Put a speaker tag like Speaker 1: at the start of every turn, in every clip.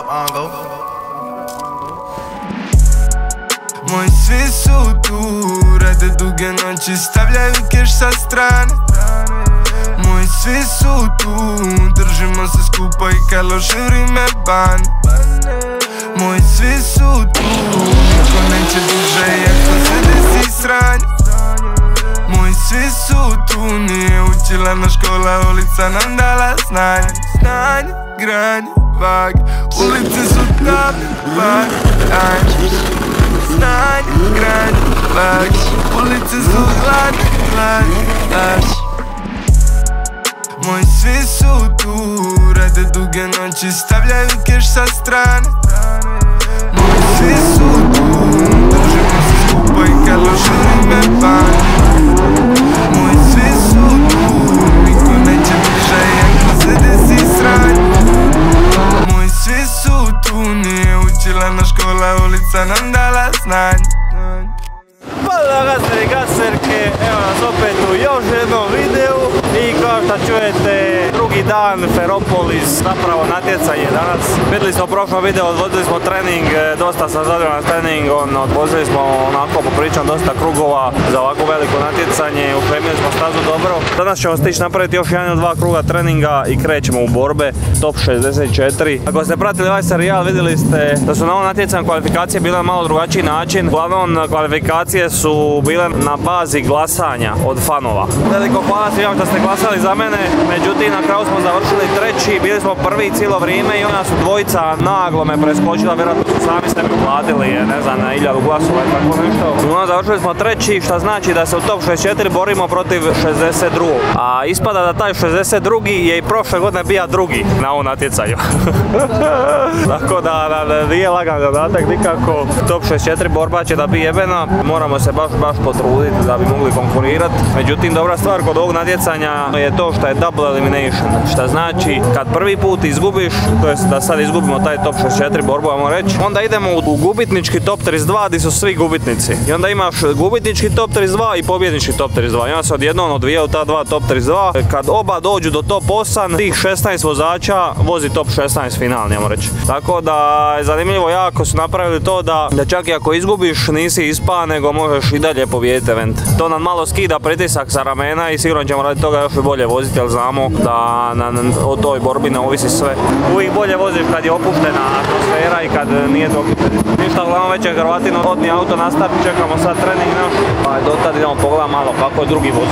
Speaker 1: up, go. Moji svi su tu, rade duge noći, stavljaju keš sa strane. Moji svi su tu, držimo se skupa i kad loše vrime bane. Moji svi su tu, niko neće duže ako se desi sranje. Moji svi su tu, nije učila na škola, ulica nam dala znanje. Znanje, granje, vage, ulice su tabi, vage, znanje, granje, vage, ulice su hladne, hladne. Moji svi su tu, rade duge noći, stavljaju keš sa strane. Moji svi su tu, držimo se skupa i kad loše vrime bane. Moji svi su tu, niko neće bliže ako se desi sranje. Moji svi su tu, nije učila na škola, ulica nam dala znanje.
Speaker 2: Pozdrav gaseri i gaserke, evo nas opet u još jednom videu. I kao što čujete, drugi dan Ferropolis, zapravo natjecanje danas. Vidjeli smo u prošlom videu, odvodili smo trening, dosta sam zadovoljan trening, odvozili smo onako popričam dosta krugova za ovako veliko natjecanje, upremili smo stazu dobro. Danas ćemo stići napraviti još jedan ili dva kruga treninga i krećemo u borbe, top 64. Ako ste pratili ovaj serijal, vidjeli ste da su na ovom natjecanju kvalifikacije bile na malo drugačiji način. Uglavnom, kvalifikacije su bile na bazi glasanja od fanova. Veliko hvala svima što ste glasali za mene, međutim na kraju smo završili treći, bili smo prvi cijelo vrijeme i ona su dvojica naglo me preskočila, vjerojatno su sami sebi platili, ne znam, na 1000 glasova i tako nešto. Onda završili smo treći, što znači da se u top 64 borimo protiv 62. A ispada da taj 62. je i prošle godine bio drugi na ovom natjecanju. Tako da nije lagan zadatak nikako, top 64 borba će da bi jebena, moramo se baš potruditi da bi mogli konkurirati. Međutim, dobra stvar kod ovog natjecanja je to što je double elimination, što znači kad prvi put izgubiš, to jest da sad izgubimo taj top 64 borbu, ajmo reći, onda idemo u gubitnički top 32 gdje su svi gubitnici. I onda imaš gubitnički top 32 i pobjednički top 32. I onda se odjednom odvijaju ta dva top 32. Kad oba dođu do top 8, tih 16 vozača vozi top 16 finalni, ajmo reći. Tako da je zanimljivo jako su napravili to da čak i ako izgubiš nisi ispa, nego možeš i dalje pobijediti event. To nam malo skida pritisak sa ramena i sigurno ćemo radi toga još i bolje voziti, jer znamo da o toj borbi ne ovisi sve. Uvijek bolje voziš kad je opuštena atmosfera i kad nije dokipen. Ništa, uglavnom već je Hrvatino odni auto na start, čekamo sad trening naš. Pa do tad idemo pogledati malo kako je drugi voz.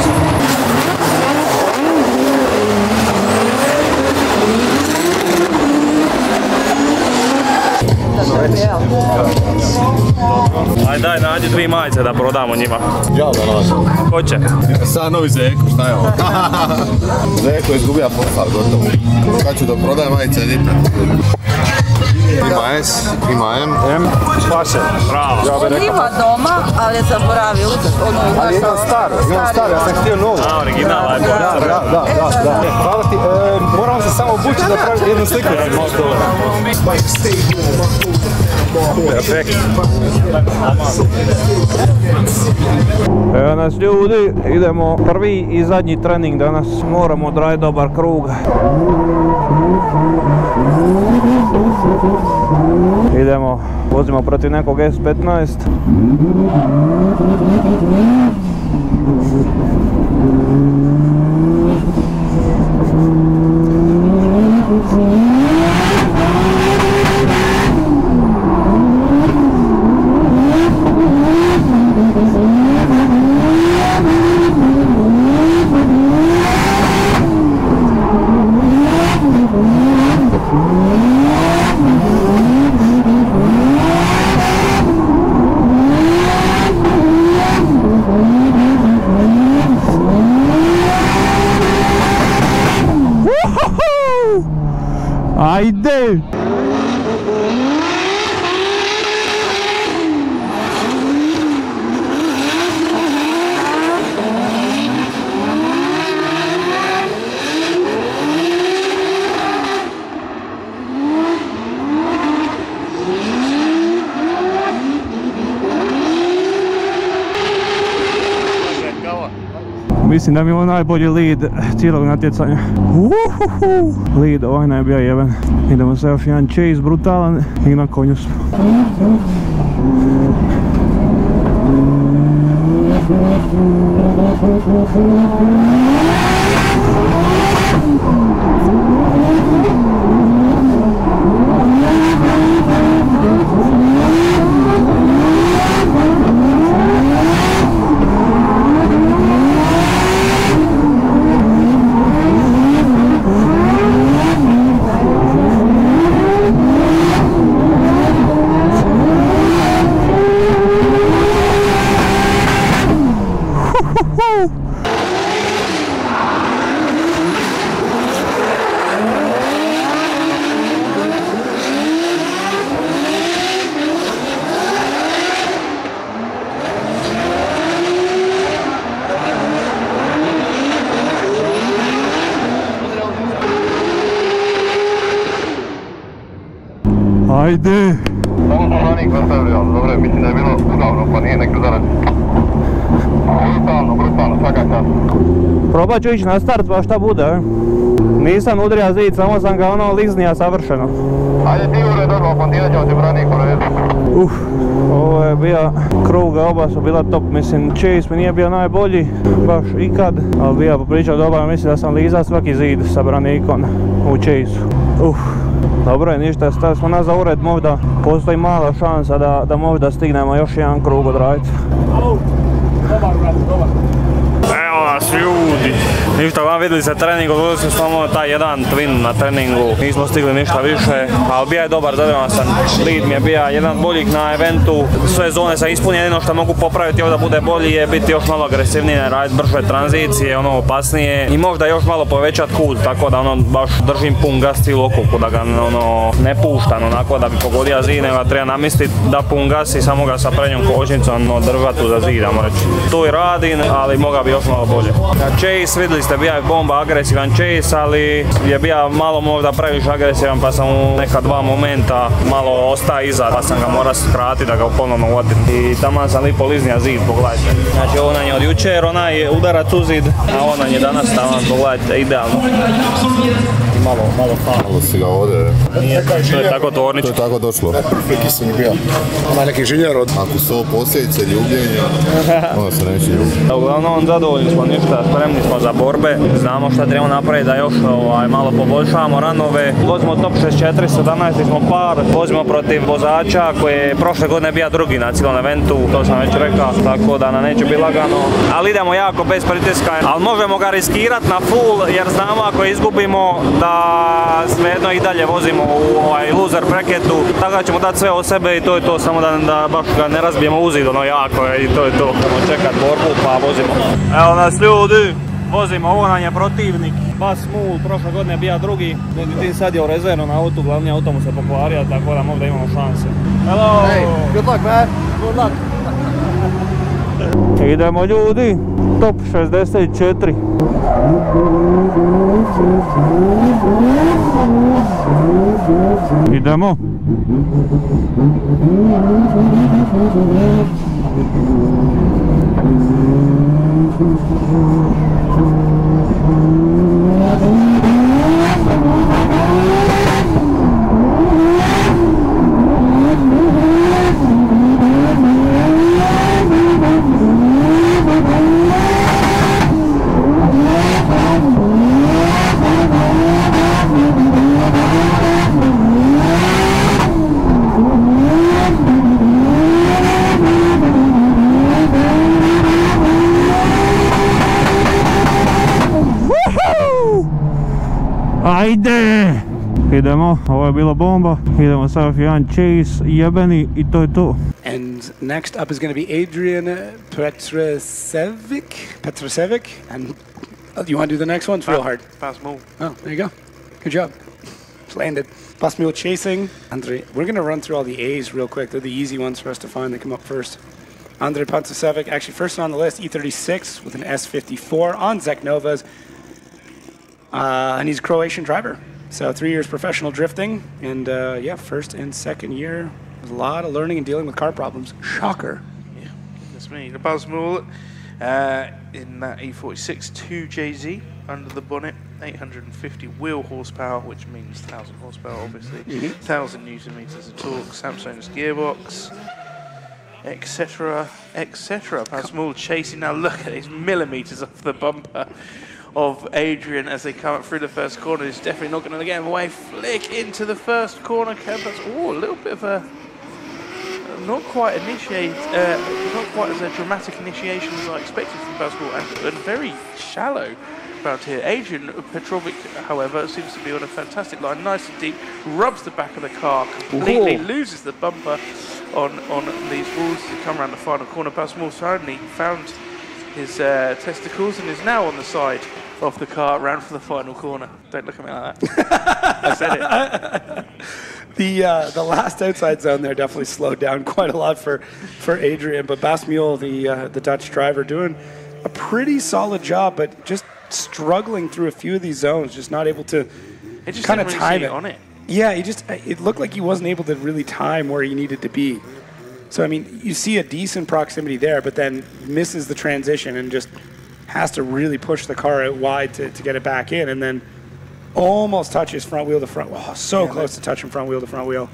Speaker 2: Ajde daj, nađi 2 majice da prodamo njima.
Speaker 3: Ja da nađem.
Speaker 2: Ko će?
Speaker 3: Sad novi Zeko, šta je ovo? Zeko izgubija posao, gotovo. Kad ću da prodajem majice, nipe. Ima S, ima M.
Speaker 2: Paše, bravo.
Speaker 4: On ima doma, ali je zaboravio uzeti.
Speaker 3: Ali imam star, ja sam htio novu.
Speaker 2: A, original, ajde.
Speaker 3: Da. Hvala ti, moramo se samo obući da pravim jednu sliku.
Speaker 2: Perfekt. Evo nas ljudi, idemo prvi i zadnji trening danas, moramo odraditi dobar krug. Idemo, vozimo protiv nekog S15. Ajde! Mislim da mi je ovo najbolji lead cijelog natjecanja. Lead ovaj ne bio jeben. Idemo sad još jedan chase brutalan i na konju smo. Ajde!
Speaker 3: Ovo sam ranik nastavio, ali dobro, mislim da je bilo udavno, pa nije nek udarac. Brutalno, svaka čast.
Speaker 2: Probat ću ići na start, pa šta bude, Nisam udrija zid, samo sam ga ono liznija savršeno.
Speaker 3: Ajde ti ure dobro, pondirat ćemo ti branik u redu.
Speaker 2: Ovo je bio kruga, oba su bila top, mislim chase mi nije bio najbolji, baš ikad, ali bio popričao dobar, mislim da sam lizao svaki zid sa branikom u chase-u. Dobro je, ništa, stavili smo nazad ured, možda postoji mala šansa da možda stignemo još jedan krug odraditi. Evo nas ljudi, ništa vam vidjeli se trening, odvodili smo samo taj jedan twin na treningu, nismo stigli ništa više, ali bio je dobar, zadovoljan sam, lead mi je bio jedan od boljih na eventu, sve zone sam ispunio, jedino što mogu popraviti ovo da bude bolji je biti još malo agresivnije, raditi brže tranzicije, ono opasnije i možda još malo povećati hud, tako da ono baš držim pun gas cijelu okupku, da ga ono ne puštam onako da bi pogodio zid, nego treba namisliti da pun gas i samo ga sa prednjom kočnicom držati za zid, ajmo reći. Tu i radim, ali moga bi još malo bolje. Chase, vidjeli ste, bija je bomba agresivan chase, ali je bija malo možda previše agresivan, pa sam u neka dva momenta malo ostao iza, pa sam ga morao skratiti da ga ponovno uvatim. I tamo sam lipo liznija zid, pogledajte. Znači ovo nam je od jučer, onaj udarac u zid, a ovo nam je danas tamo, pogledajte, idealno. Malo falo.
Speaker 3: Malo si ga ovdje.
Speaker 2: To je tako tvornično.
Speaker 3: To je tako došlo.
Speaker 5: Neki si mi bio. Ima neki inženjer od...
Speaker 3: Ako su ovo posljedice ljubljenja, onda se neće ljubiti.
Speaker 2: Uglavnom zadovoljni smo, ništa, spremni smo za borbe. Znamo šta trebamo napraviti da još malo poboljšavamo ranove. Vozimo top 64, 17 smo par. Vozimo protiv vozača koji je prošle godine bio drugi na cijelom eventu, to sam već rekao, tako da nam neće biti lagano. Ali idemo jako bez pritiska, ali možemo ga riskirati na full jer znamo ako izgubimo da svejedno i dalje vozimo u loser bracketu, tako da ćemo dati sve od sebe i to je to, samo da baš ga ne razbijemo u zid, ono jako je i to je to. Ćemo čekat borbu pa vozimo. Evo nas ljudi, vozimo, ovo nam je protivnik, Bas Mul, prošle godine je bio drugi, međutim sad je u rezervnom autu, glavni auto mu se pokvario, tako da možda imamo šanse. Hello!
Speaker 5: Hey, good luck man, good luck!
Speaker 2: Idemo ljudi, top 64. Idemo. Ajde! Idemo, ovo je bila bomba, idemo sad jedan chase jebeni i to je to.
Speaker 5: And next up is going to be Adrian Petrosevic, and you want to do the next one? It's real hard.
Speaker 6: Fast move.
Speaker 5: Oh, there you go. Good job. It's landed. Fast move chasing. Andre, we're going to run through all the A's real quick. They're the easy ones for us to find. They come up first. Andre Pantosevic, actually first on the list, E36 with an S54 on Zek Novas. And he's a Croatian driver. So 3 years professional drifting. And yeah, first and second year, a lot of learning and dealing with car problems. Shocker.
Speaker 6: Yeah, that's me. The Bas Mul In that E46 2JZ under the bonnet, 850 wheel horsepower, which means 1,000 horsepower, obviously, 1,000 newton meters of torque, Samsung's gearbox, etc., etc. Small chasing. Now look at these millimeters off the bumper of Adrian as they come up through the first corner. He's definitely not going to get him away. Flick into the first corner. Oh, a little bit of a not quite as a dramatic initiation as I expected from Basketball, and very shallow around here. Adrian Petrovic, however, seems to be on a fantastic line, nice and deep, rubs the back of the car, completely loses the bumper on these walls as he come around the final corner. Basketball finally found his testicles and is now on the side of the car, round for the final corner. Don't look at me like that. I said it.
Speaker 5: The last outside zone there definitely slowed down quite a lot for Adrian, but Basmule, the Dutch driver, doing a pretty solid job, but just struggling through a few of these zones, just not able to kind of time it.
Speaker 6: On it.
Speaker 5: Yeah, it looked like he wasn't able to really time where he needed to be. So, I mean, you see a decent proximity there, but then misses the transition and just has to really push the car out wide to get it back in, and then almost touches front wheel to front. Oh, so close to touching front wheel to front wheel.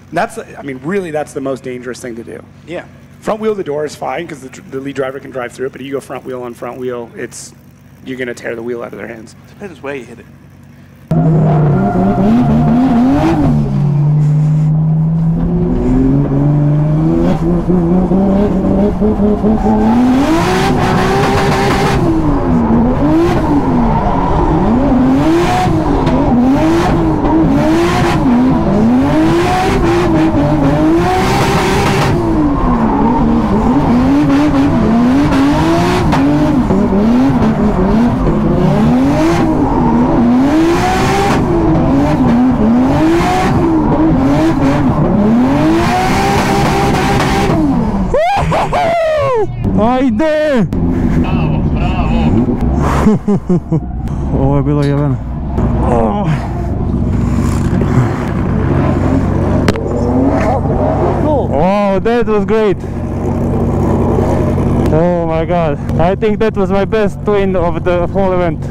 Speaker 5: And that's, I mean, really, that's the most dangerous thing to do.
Speaker 6: Yeah.
Speaker 5: Front wheel the door is fine because the lead driver can drive through it, but if you go front wheel on front wheel, you're going to tear the wheel out of their hands.
Speaker 6: Depends where you hit it.
Speaker 2: Ajde!
Speaker 7: Bravo, bravo!
Speaker 2: Ovo je bilo jebeno. Oh, that was great! Oh my god, I think that was my best twin of the whole event.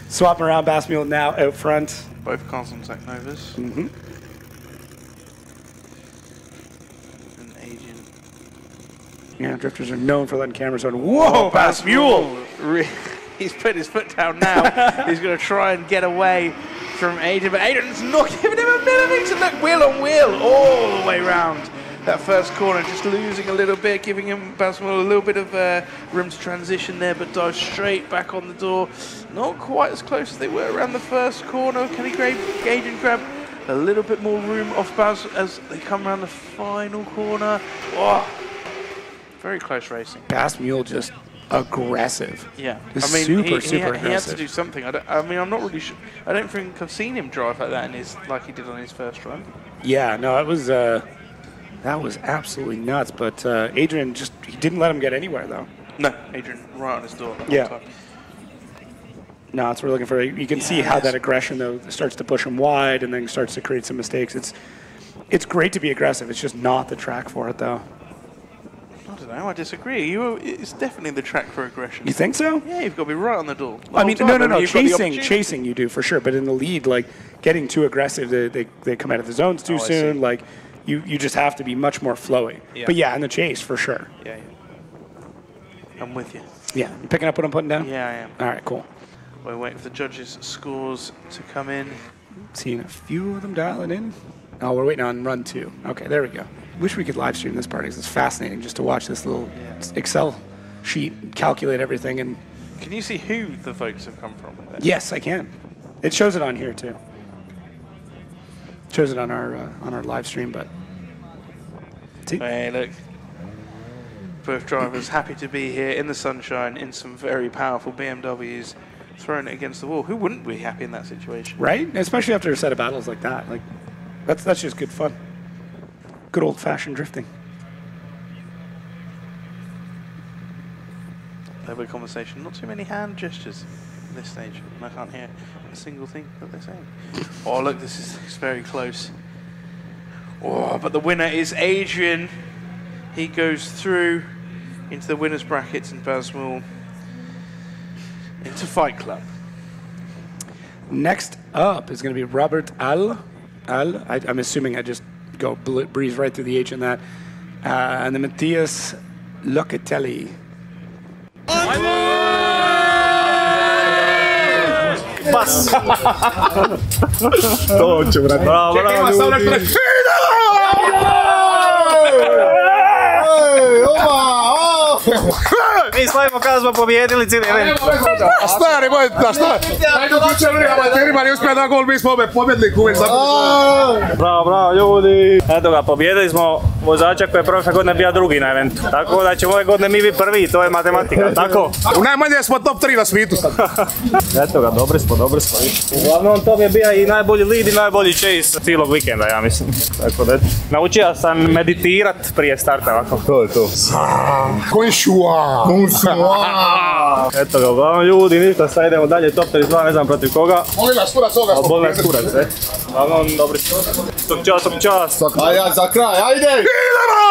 Speaker 5: Swapping around, Basmule now out front.
Speaker 6: Both cars on Technovas.
Speaker 5: Yeah, drifters are known for letting cameras on. Whoa, Basmule!
Speaker 6: He's putting his foot down now. He's going to try and get away from Adrian, but Adrian's not giving him a millimeter. Look, wheel on wheel all the way round that first corner, just losing a little bit, giving him Basmule a little bit of room to transition there, but dives straight back on the door. Not quite as close as they were around the first corner. Can Adrian grab a little bit more room off Bas as they come around the final corner? Oh. Very close racing.
Speaker 5: Basmule just aggressive.
Speaker 6: Yeah,
Speaker 5: Just
Speaker 6: I mean,
Speaker 5: super
Speaker 6: he
Speaker 5: aggressive.
Speaker 6: had to do something. I mean, I'm not really sure. I don't think I've seen him drive like that like he did on his first run.
Speaker 5: Yeah, no, it was that was absolutely nuts. But Adrian he didn't let him get anywhere though.
Speaker 6: No, Adrian right on his door. The whole time.
Speaker 5: No, that's what we're looking for. You can see how that aggression though starts to push him wide and then starts to create some mistakes. It's great to be aggressive. It's just not the track for it though.
Speaker 6: I don't know, I disagree. It's definitely the track for aggression.
Speaker 5: You think so?
Speaker 6: Yeah, you've got to be right on the door.
Speaker 5: I mean, no. Chasing you do for sure. But in the lead, like getting too aggressive, they come out of the zones too soon. Like you just have to be much more flowy. Yeah. But yeah, in the chase for sure.
Speaker 6: Yeah. I'm with you.
Speaker 5: Yeah, you picking up what I'm putting down?
Speaker 6: Yeah, I am.
Speaker 5: All right, cool.
Speaker 6: We're waiting for the judges' scores to come in.
Speaker 5: Seeing a few of them dialing in. Oh, we're waiting on run 2. Okay, there we go. Wish we could live stream this part because it's fascinating just to watch this little Excel sheet, calculate everything. And
Speaker 6: can you see who the votes have come from?
Speaker 5: Yes, I can. It shows it on here too. It shows it on our live stream, but see?
Speaker 6: Hey, look. Both drivers happy to be here in the sunshine in some very powerful BMWs, throwing it against the wall. Who wouldn't be happy in that situation?
Speaker 5: Right? Especially after a set of battles like that. Like that's just good fun. Good old-fashioned drifting.
Speaker 6: Lovely conversation. Not too many hand gestures at this stage. I can't hear a single thing that they're saying. Oh, look, this is very close. Oh, but the winner is Adrian. He goes through into the winners brackets in Basmul, into Fight Club.
Speaker 5: Next up is going to be Robert I'm assuming I just go breeze right through the H in that. And then Matthias Locatelli.
Speaker 2: Pas! To ću, brate. Bravo, ljudi. Mi slavimo kada smo pobjedili cijeli event.
Speaker 3: A stari moj, da šta? Ajde uključili amaterima, ne uspije da gol, mi smo ove pobjednik uvijek za...
Speaker 2: Bravo, ljudi. Eto ga, pobjedili smo vozača koji je prošle godine bio drugi na eventu. Tako da ćemo ove godine mi biti prvi, to je matematika, tako?
Speaker 3: U najmanje smo top 3 na svijetu sad.
Speaker 2: Eto ga, dobri smo. Uglavnom to mi je bio i najbolji lead i najbolji chase cijelog vikenda, ja mislim. Tako da, naučio sam meditirat prije starta ovako.
Speaker 3: To je to. Konšua!
Speaker 2: Eto ga, uglavnom ljudi, ništa, sad idemo dalje, top 32, ne znam protiv koga.
Speaker 3: Boli nas kurac ovoga smo.
Speaker 2: Boli nas kurac, Uglavnom, dobri smo. Svak čast.
Speaker 3: A ja za kraj, ajde! Idemo!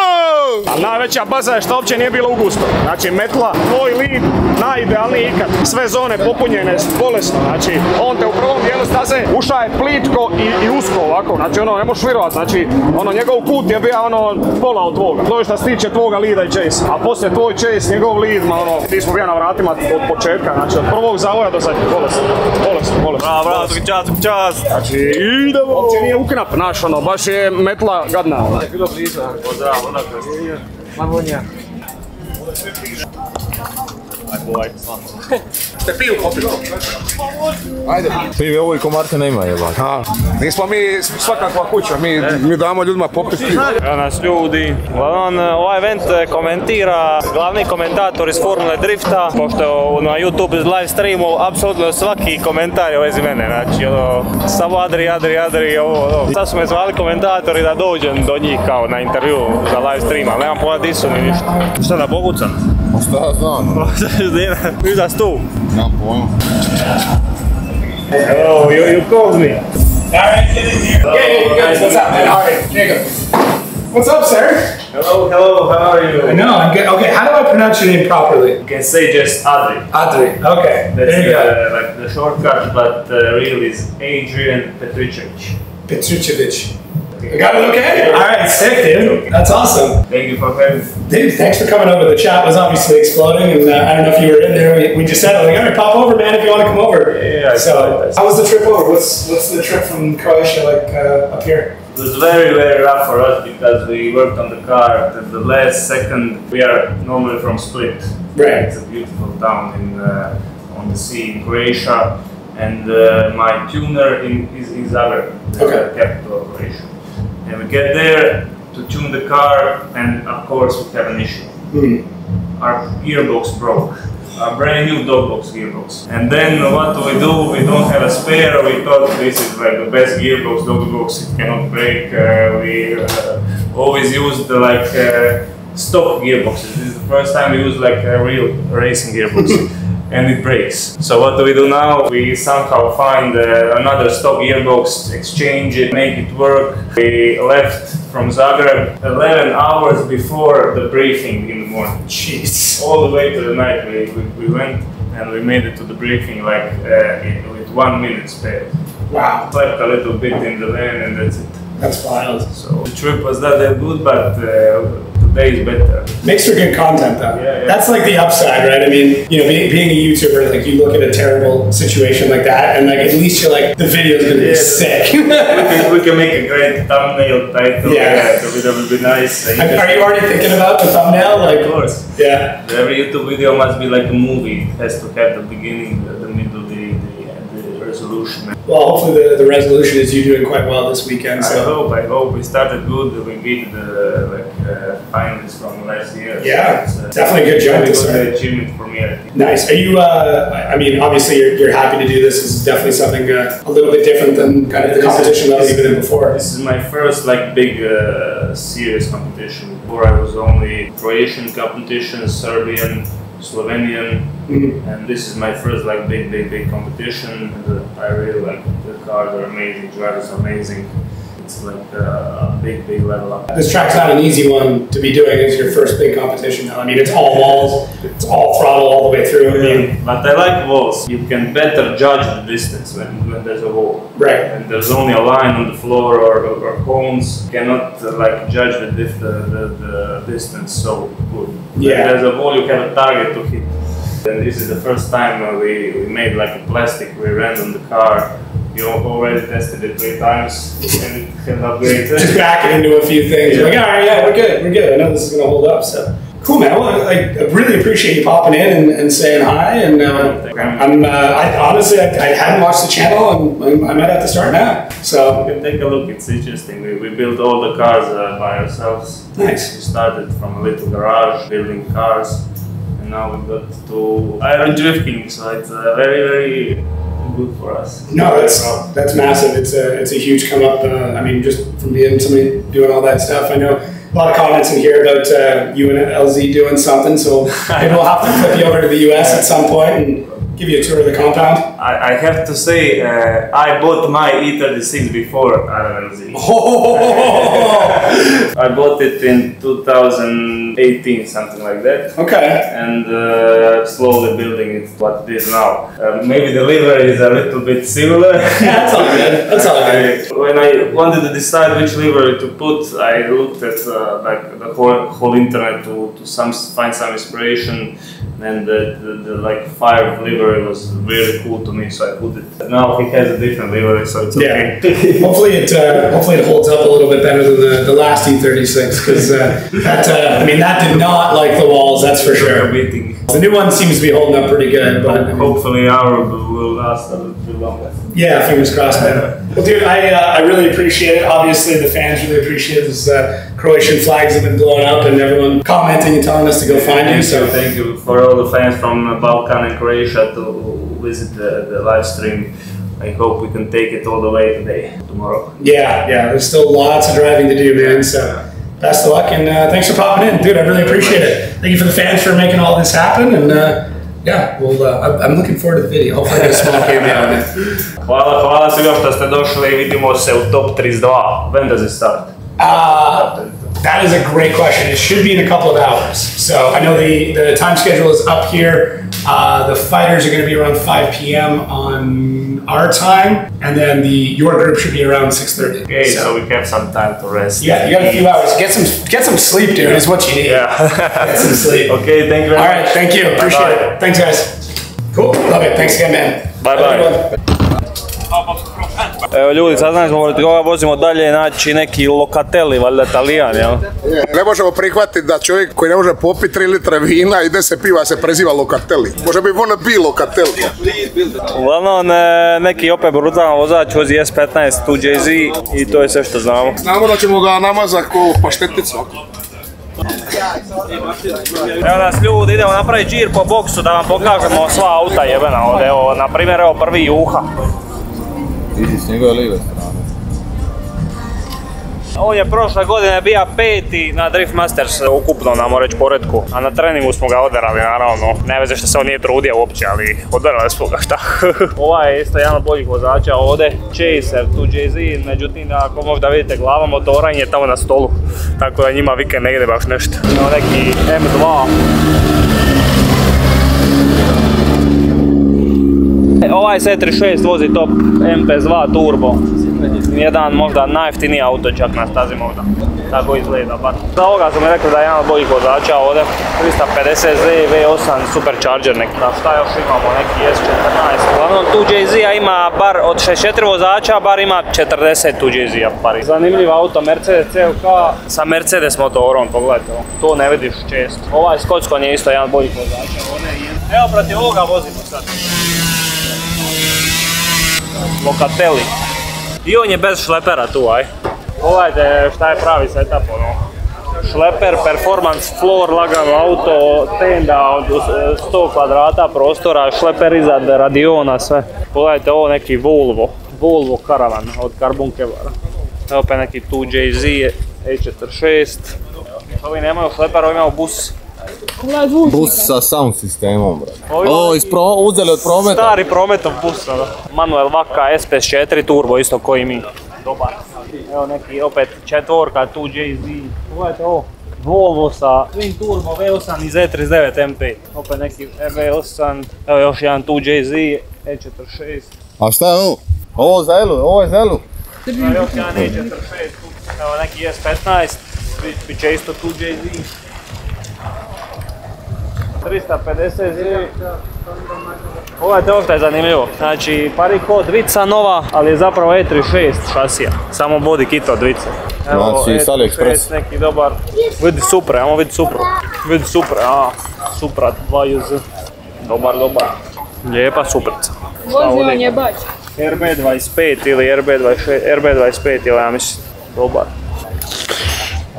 Speaker 8: A najveća baza je što uopće nije bilo ugusto. Znači metla, tvoj lead, najidealniji ikad. Sve zone popunjene, bolesno. Znači on te u prvom dijelu staze ušao je plitko i usko ovako. Znači ono ne možeš virovat. Znači ono njegov put je bio ono pola od tvoga. To je što se tiče tvoga leada i chase. A poslije tvoj chase, njegov lead, ono ti smo bio na vratima od početka. Znači od prvog zavoja do zadnjeg. Bolesno.
Speaker 2: Bravo, čast.
Speaker 8: Znači idemo. Uopće nije uknap naš ono, baš je metla gadna.
Speaker 2: Bilo blizu. Pozdrav, onako. Magonja.
Speaker 3: Ste piju popili? Ajde.
Speaker 9: Pive ovo i komarce nema jebati.
Speaker 3: Nismo mi svakakva kuća, mi damo ljudima popiti pivo.
Speaker 2: Evo nas ljudi. Ovaj event komentira glavni komentator iz Formule Drifta, pošto na YouTube live streamu apsolutno svaki komentar je u vezi mene. Znači samo Adri, ovo. Sad su me zvali komentatori da dođem do njih kao na intervju za live stream, ali nemam pojma di su ni ništa. Šta da pogucam?
Speaker 3: Šta ja znam?
Speaker 2: Viš da si tu?
Speaker 3: Nemam pojma.
Speaker 2: Hello, you called me.
Speaker 5: Alright, hey guys, what's up, man? Alright, Jacob. What's up, sir?
Speaker 2: Hello, how are you?
Speaker 5: I know, I'm good. Okay, how do I pronounce your name properly?
Speaker 2: You can say just Adri.
Speaker 5: Adri, okay.
Speaker 2: That's
Speaker 5: There you go.
Speaker 2: like the shortcut, but real is Adrian Petricevic.
Speaker 5: Petricevic. You got it okay? Alright, sick, dude. That's awesome.
Speaker 2: Thank you for having me.
Speaker 5: Dude, thanks for coming over. The chat was obviously exploding, and I don't know if you were in there. We just said, like, all right, pop over, man, if you want to come over.
Speaker 2: Yeah,
Speaker 5: so, how was the trip over? What's the trip from Croatia like up here?
Speaker 2: It was very, very rough for us because we worked on the car at the last second. We are normally from Split.
Speaker 5: Right.
Speaker 2: It's a beautiful town on the sea in Croatia, and my tuner is in Zagreb, the capital of Croatia. And we get there to tune the car, and of course we have an issue. Our gearbox broke. A brand new dogbox gearbox. And then what do? We don't have a spare. We thought this is like the best gearbox, dogbox, it cannot break. We always used stock gearboxes. This is the first time we used like a real racing gearbox. And it breaks. So what do we do now? We somehow find another stock gearbox, exchange it, make it work. We left from Zagreb 11 hours before the briefing in the morning.
Speaker 5: Jeez.
Speaker 2: All the way to the night we went, and we made it to the briefing with 1 minute spare.
Speaker 5: Wow.
Speaker 2: Slept a little bit in the van and that's it.
Speaker 5: That's wild.
Speaker 2: So the trip was not that good, but today is better.
Speaker 5: Makes for good content though.
Speaker 2: Yeah.
Speaker 5: That's like the upside, right? I mean, you know, being a YouTuber, like you look at a terrible situation like that, and like at least you're like, the video's gonna be sick.
Speaker 2: we can make a great thumbnail title.
Speaker 5: Yeah.
Speaker 2: That would be nice.
Speaker 5: Are you already thinking about the thumbnail? Like,
Speaker 2: of course.
Speaker 5: Yeah.
Speaker 2: Every YouTube video must be like a movie. It has to have the beginning, the middle, the resolution.
Speaker 5: Well, hopefully the resolution is you doing quite well this weekend. So
Speaker 2: I hope we started good. We beat the finalists from last year.
Speaker 5: Yeah,
Speaker 2: so
Speaker 5: definitely a good jump.
Speaker 2: It's a good achievement for me, I think.
Speaker 5: Nice. Are you? I mean, obviously you're happy to do this. This is definitely something a little bit different than kind of the competition level you've been in before.
Speaker 2: This is my first like big serious competition. Before I was only Croatian competitions, Serbian, Slovenian, and this is my first like big competition. I really like the cars are amazing, drivers are amazing.
Speaker 10: it's like a big level up.
Speaker 5: This track's not an easy one to be doing. It's your first big competition though. I mean, it's all walls, it's all throttle all the way through. I mean,
Speaker 10: but I like walls. You can better judge the distance when there's a wall.
Speaker 5: Right.
Speaker 10: And there's only a line on the floor or cones. You cannot like judge the distance so good.
Speaker 5: Yeah.
Speaker 10: When there's a wall, you have a target to hit. And this is the first time we made like a plastic. We ran on the car. You already tested it 3 times and it came out great.
Speaker 5: Just back it into a few things. You're like, all right, yeah, we're good. I know this is going to hold up. So cool, man. Well, I really appreciate you popping in and saying hi. And I honestly hadn't watched the channel, and I might have to start now. So
Speaker 10: you can take a look. It's interesting. We built all the cars by ourselves.
Speaker 5: Nice.
Speaker 10: We started from a little garage building cars, and now we got to iron drifting. So it's very good for us.
Speaker 5: No, that's massive. It's a huge come up. I mean, just from being somebody doing all that stuff, I know a lot of comments in here about you and LZ doing something. So maybe we'll have to flip you over to the US at some point and give you a tour of the compound.
Speaker 10: I have to say, I bought my E36 before LZ. I bought it in 2018, something like that.
Speaker 5: Okay.
Speaker 10: And slowly building it what it is now. Maybe the livery is a little bit similar.
Speaker 5: Yeah, that's all good. That's all good.
Speaker 10: When I wanted to decide which livery to put, I looked at like the whole internet to find some inspiration. And the like fire livery was really cool to me, so I put it. Now he has a different livery, so it's okay.
Speaker 5: hopefully it holds up a little bit better than the last E36, because I mean that did not like the walls, that's for sure. The new one seems to be holding up pretty good, but
Speaker 10: hopefully our will last a little bit longer.
Speaker 5: Yeah, fingers crossed, man. Well, dude, I really appreciate it. Obviously, the fans really appreciate it. This Croatian flags have been blowing up, and everyone commenting and telling us to go find you. So
Speaker 10: thank you for all the fans from Balkan and Croatia to visit the live stream. I hope we can take it all the way tomorrow.
Speaker 5: Yeah, there's still lots of driving to do, man. So best of luck, and thanks for popping in, dude. I really appreciate it. Thank you for the fans for making all this happen, and yeah, well, I'm looking forward to the video. Hopefully I get a small cameo on it.
Speaker 10: Hvala svima što ste došli i vidimo se u top 32. When does it start?
Speaker 5: That is a great question. It should be in a couple of hours. So I know the time schedule is up here. The fighters are going to be around 5 p.m. on our time, and then your group should be around 6:30.
Speaker 10: Okay, so we have some time to rest.
Speaker 5: Yeah, you got a few hours. Get some sleep, dude. Is what you need.
Speaker 10: Yeah.
Speaker 5: Get some sleep.
Speaker 10: Okay, thank you very much.
Speaker 5: All right, thank you. Appreciate it. Thanks, guys. Cool. Love it. Thanks again, man.
Speaker 10: Bye.
Speaker 2: Evo ljudi, saznali smo od koga vozimo dalje, naći neki Locatelli, valjda Talijan, jel?
Speaker 11: Ne možemo prihvatiti da čovjek koji ne može popiti 3 litre vina i 10 piva se preziva Locatelli. Može bi wanna be Locatelli.
Speaker 2: Uglavnom, neki opet brutalan vozač vozi S15 2JZ i to je sve što znamo.
Speaker 11: Znamo da ćemo ga namazati ko pašteticu.
Speaker 2: Evo nas ljudi, idemo napraviti džir po boksu da vam pokažemo sva auta jebena ovdje. Evo, na primjer, evo prvi Juha.
Speaker 9: Idi s njegove live strane.
Speaker 2: On je prošle godine bio 5. na Drift Masters ukupno, namo reći poredku, a na treningu smo ga oderali naravno. Ne veze što se on nije trudio uopće, ali oderali smo ga, šta. Ovaj je isto jedan od boljih vozača ovdje, Chaser 2JZ, međutim ako možda vidite glava motora je tamo na stolu, tako da njima vikend ne ide baš nešto. Imamo neki M2. Ovaj S36 vozi top MP2 turbo. Jedan možda najjeftiniji auto čak na stazi možda. Tako izgleda bar. Za ovoga sam mi rekao da je jedan od boljih vozača ovdje. 350Z V8 Supercharger neki. Šta još imamo? Neki S14. Uglavnom 2JZ-a ima bar od 64 vozača, bar ima 40 2JZ-a pari. Zanimljiv auto Mercedes CLK sa Mercedes motorom, pogledajte ovo. To ne vidiš često. Ovaj Skotskon je isto jedan od boljih vozača. Evo protiv ovoga vozimo sad. Locatelli. I on je bez šlepera tu, aj. Pogledajte šta je pravi setup, ono. Šleper, performance, floor, lagano auto, tenda od 100 kvadrata prostora, šleper iznad, radiona, sve. Pogledajte ovo neki Volvo Caravan od Carbon Kevlara. Evo opet neki 2JZ E46. Ovi nemaju šlepera, ovi imaju bus.
Speaker 9: Bus sa sound sistemom, brate. Uzeli od prometa.
Speaker 2: Stari prometov bus, ono. Manuel Vaka S54 turbo, isto koji mi. Dobar. Evo neki opet četvorka, tu JZ. Pogledajte ovo. Volvo sa Twin Turbo V8 i Z39 M5. Opet neki V8. Evo još jedan tu JZ E46.
Speaker 9: A šta je ovo? Ovo je za Elu.
Speaker 2: Evo još jedan E46. Evo neki S15. Bit će isto tu JZ. 350 Pogledajte ovo što je zanimljivo. Znači Pariko dvica nova, ali je zapravo E36 šasija. Samo body kit od dvice. Evo
Speaker 9: znači
Speaker 2: E36 neki dobar. Vidi Supra, ajmo vidi Supru. Vidi Supra, Supra 2JZ. Dobar. Lijepa Suprica.
Speaker 4: Vozi on je bač.
Speaker 2: RB25 ili RB25 ili ja mislim. Dobar.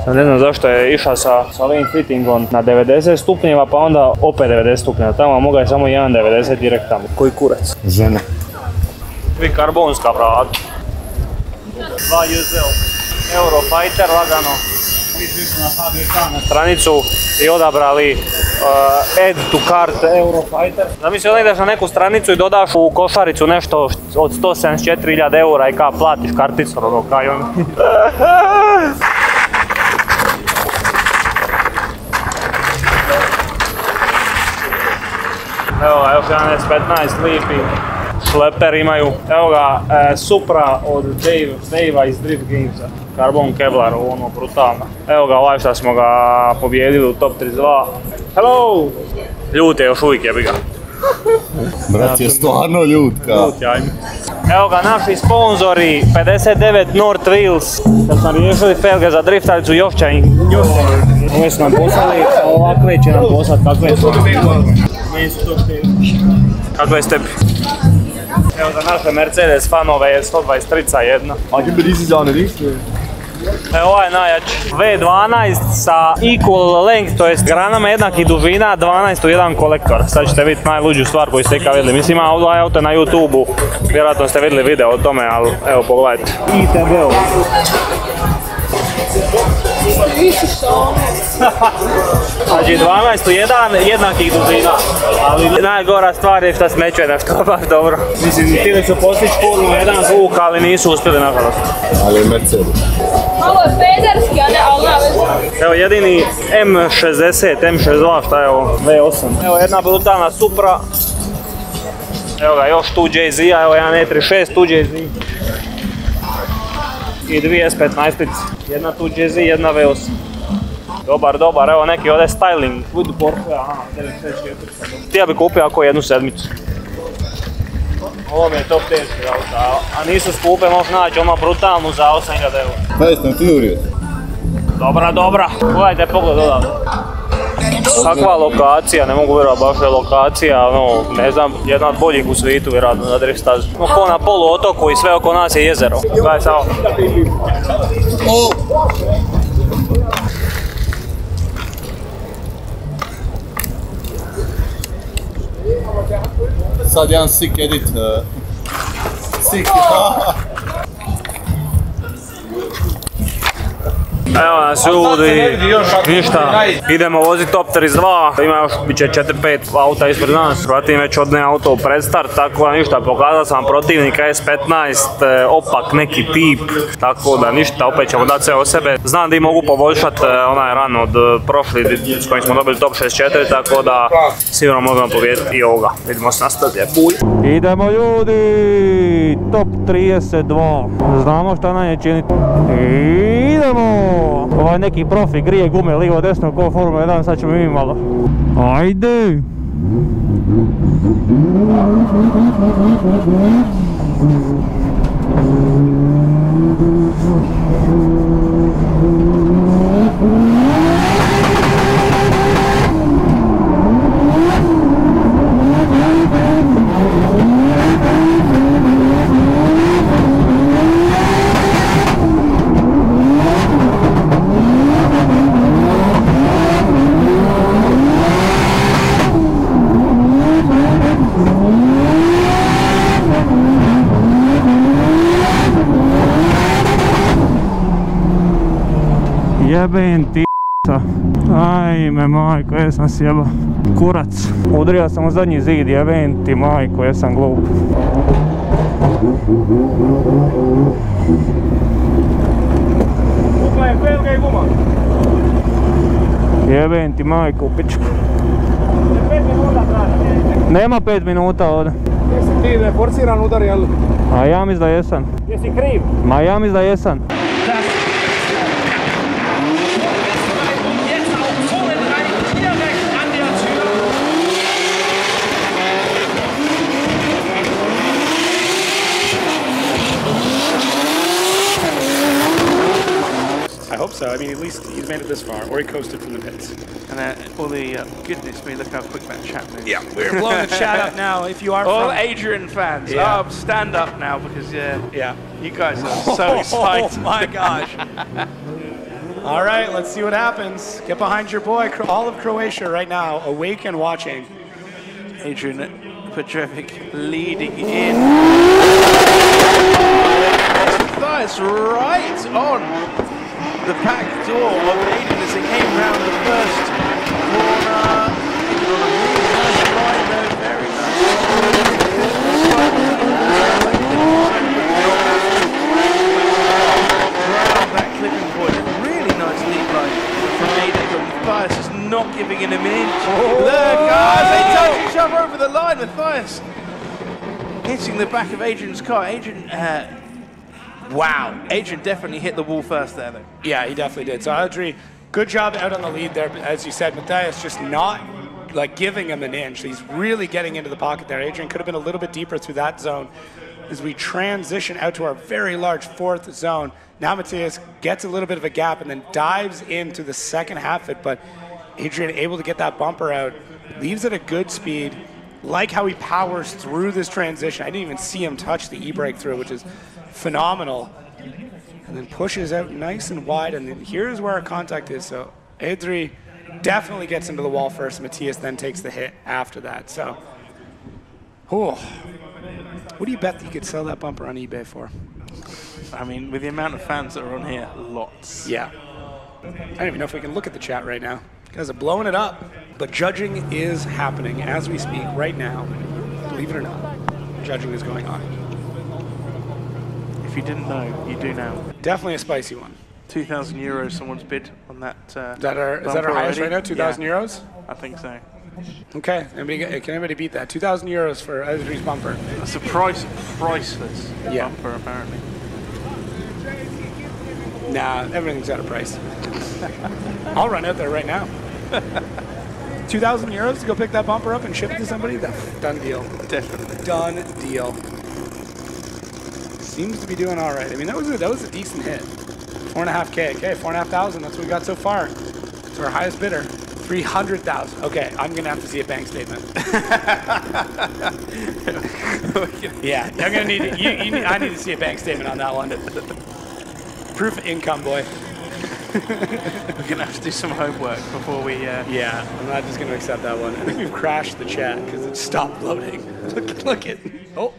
Speaker 2: Ne znam zašto je išao sa ovim fittingom na 90 stupnjeva pa onda opet 90 stupnjeva. Tamo mogao je samo 1.90 direkt tamo. Koji kurac?
Speaker 9: Žene.
Speaker 2: Vi karbonska brad. 2JZ Eurofighter lagano. Vi su išli na HGK na stranicu i odabrali Add to Cart Eurofighter. Zamisli onda ideš na neku stranicu i dodaš u košaricu nešto od 174.000 eura i kao platiš karticom, ono kaj on. Evo ga, još jedan S15 lipi, šleper imaju. Evo ga, Supra od Dave-a iz Drift Gamesa. Carbon Kevlar, ono brutalno. Evo ga, ovaj što smo ga pobijedili u top 32. Hello! Ljut je još uvijek, jebi ga.
Speaker 9: Brat je stvarno ljut kao.
Speaker 2: Evo ga, naši sponzori, 59 North Wheels. Kad smo riješili felge za driftalicu, još će im ove su nam poslali, a ovakve će nam poslati kakve su. Kakve stepi. Evo za naše Mercedes fanove je 123 jedna.
Speaker 9: A gdje bi disi za ne
Speaker 2: Evo ovaj je najjači. V12 sa equal length, to jest granama jednakih dužina, 12 u jedan kolektor. Sad ćete vidjeti najluđu stvar koju ste ikad vidjeli. Mislim, ovaj auto na YouTube-u, vjerojatno ste vidjeli video o tome, ali evo pogledajte. ITB-u. Znači 12 u jedan jednakih dužina, ali najgora stvar je što smećuje nešto baš dobro. Mislim, htjeli su postići Formulu 1 zvuk, ali nisu uspjeli nažalost.
Speaker 9: Ali je Mercedes.
Speaker 4: Ovo je pederski, a ne, ali
Speaker 2: Evo jedini M60, M62, šta je ovo? V8. Evo jedna brutalna Supra. Evo ga još tu JZ-a, evo jedan E36 tu JZ. I dvije S15-ice. Jedna tu JZ, jedna V8. Dobar, evo neki ovdje styling. Wood Porsche, aha, 964. Htio bi kupio ako jednu sedmicu. Ovo mi je top teški auto, a nisu skupe, možeš naći ono brutalnu za 8.000 eura.
Speaker 9: Fast and Furious.
Speaker 2: Dobra. Pogledajte pogled odavde. Kakva lokacija, ne mogu vjerovati, baš je lokacija, ono, ne znam, jedna od boljih u svijetu vjerojatno na drift stazi. Ko na polu otoku i sve oko nas je jezero. Gledaj samo.
Speaker 9: Sad jedan sick edit. Sick.
Speaker 2: Evo nas ljudi, ništa, idemo voziti top 32, ima još, bit će 4-5 auta ispred nas, vratim već odne auto u predstart, tako da ništa, pokazao sam protivnika S15, opak neki tip, tako da ništa, opet ćemo dati sve o sebe. Znam da i mogu poboljšati onaj run od prošli s kojim smo dobili top 64, tako da sigurno možemo pobijediti i ovoga. Vidimo se na stazi, buj! Idemo ljudi, top 32, znamo šta nam je činiti. Idemo! Ovaj neki profi grije gume lijevo desno ko Formula 1, sad ćemo mi malo. Ajde! Jebem ti ajme majko, jesam sjeba. Kurac. Udrio sam u zadnji zid, jebem ti majko, jesam glup.
Speaker 8: je felge i guma.
Speaker 10: Jebem ti majku u pičku.
Speaker 8: 5 minuta traži.
Speaker 10: Nema 5 minuta ovdje.
Speaker 8: Jesi ti neforciran udar, jel?
Speaker 10: A ja mislim da jesam.
Speaker 8: Jesi kriv?
Speaker 10: Ma ja mislim da jesam.
Speaker 5: I hope so. I mean, at least he's made it this far, or he coasted from the pits.
Speaker 6: And all the goodness me, look how quick that chat moves.
Speaker 5: Yeah, we're blowing the chat up now. If you are
Speaker 6: all
Speaker 5: from
Speaker 6: Adrian fans, stand up now because you guys are so excited.
Speaker 5: Oh my gosh! All right, let's see what happens. Get behind your boy, all of Croatia right now, awake and watching.
Speaker 6: Adrian Petrovic leading in. That's right on the back door of Aiden as it came round the first corner. Adrian on a really nice line there, very nice. Around that clipping point, really nice lead line from Aiden, but Matthias is not giving it an inch. Look, guys, they touch each other over the line. Matthias hitting the back of Adrian's car. Adrian, wow, Adrian definitely hit the wall first there, though.
Speaker 5: Yeah, he definitely did. So Audrey, good job out on the lead there. But as you said, Matthias just not like giving him an inch. He's really getting into the pocket there. Adrian could have been a little bit deeper through that zone. As we transition out to our very large fourth zone, now Matthias gets a little bit of a gap and then dives into the second half of it. But Adrian able to get that bumper out, leaves at a good speed. Like how he powers through this transition. I didn't even see him touch the e-brake through, which is phenomenal. And then pushes out nice and wide, and then here's where our contact is. So Adri definitely gets into the wall first. Matthias then takes the hit after that. So, what do you bet that you could sell that bumper on eBay for?
Speaker 6: I mean, with the amount of fans that are on here, lots.
Speaker 5: Yeah. I don't even know if we can look at the chat right now. You guys are blowing it up. But judging is happening as we speak right now. Believe it or not, judging is going on.
Speaker 6: If you didn't know, you do now.
Speaker 5: Definitely a spicy one.
Speaker 6: 2,000 euros someone's bid on that.
Speaker 5: Is that our highest right now, 2,000 euros?
Speaker 6: I think so.
Speaker 5: Okay, can anybody beat that? 2,000 euros for Ezri's bumper.
Speaker 6: That's a priceless bumper, apparently.
Speaker 5: Nah, everything's at a price. I'll run out there right now. 2,000 euros to go pick that bumper up and ship it to somebody? That's done deal.
Speaker 6: Definitely.
Speaker 5: Done deal. Seems to be doing all right. I mean, that was a decent hit. 4.5K. Okay, 4,500. That's what we got so far. It's our highest bidder. 300,000. Okay, I'm gonna have to see a bank statement. Yeah, I'm gonna need it. I need to see a bank statement on that one. Proof of income, boy.
Speaker 6: We're gonna have to do some homework before we.
Speaker 5: Yeah, I'm not just gonna accept that one. I think we've crashed the chat because it stopped loading. Look at. Oh,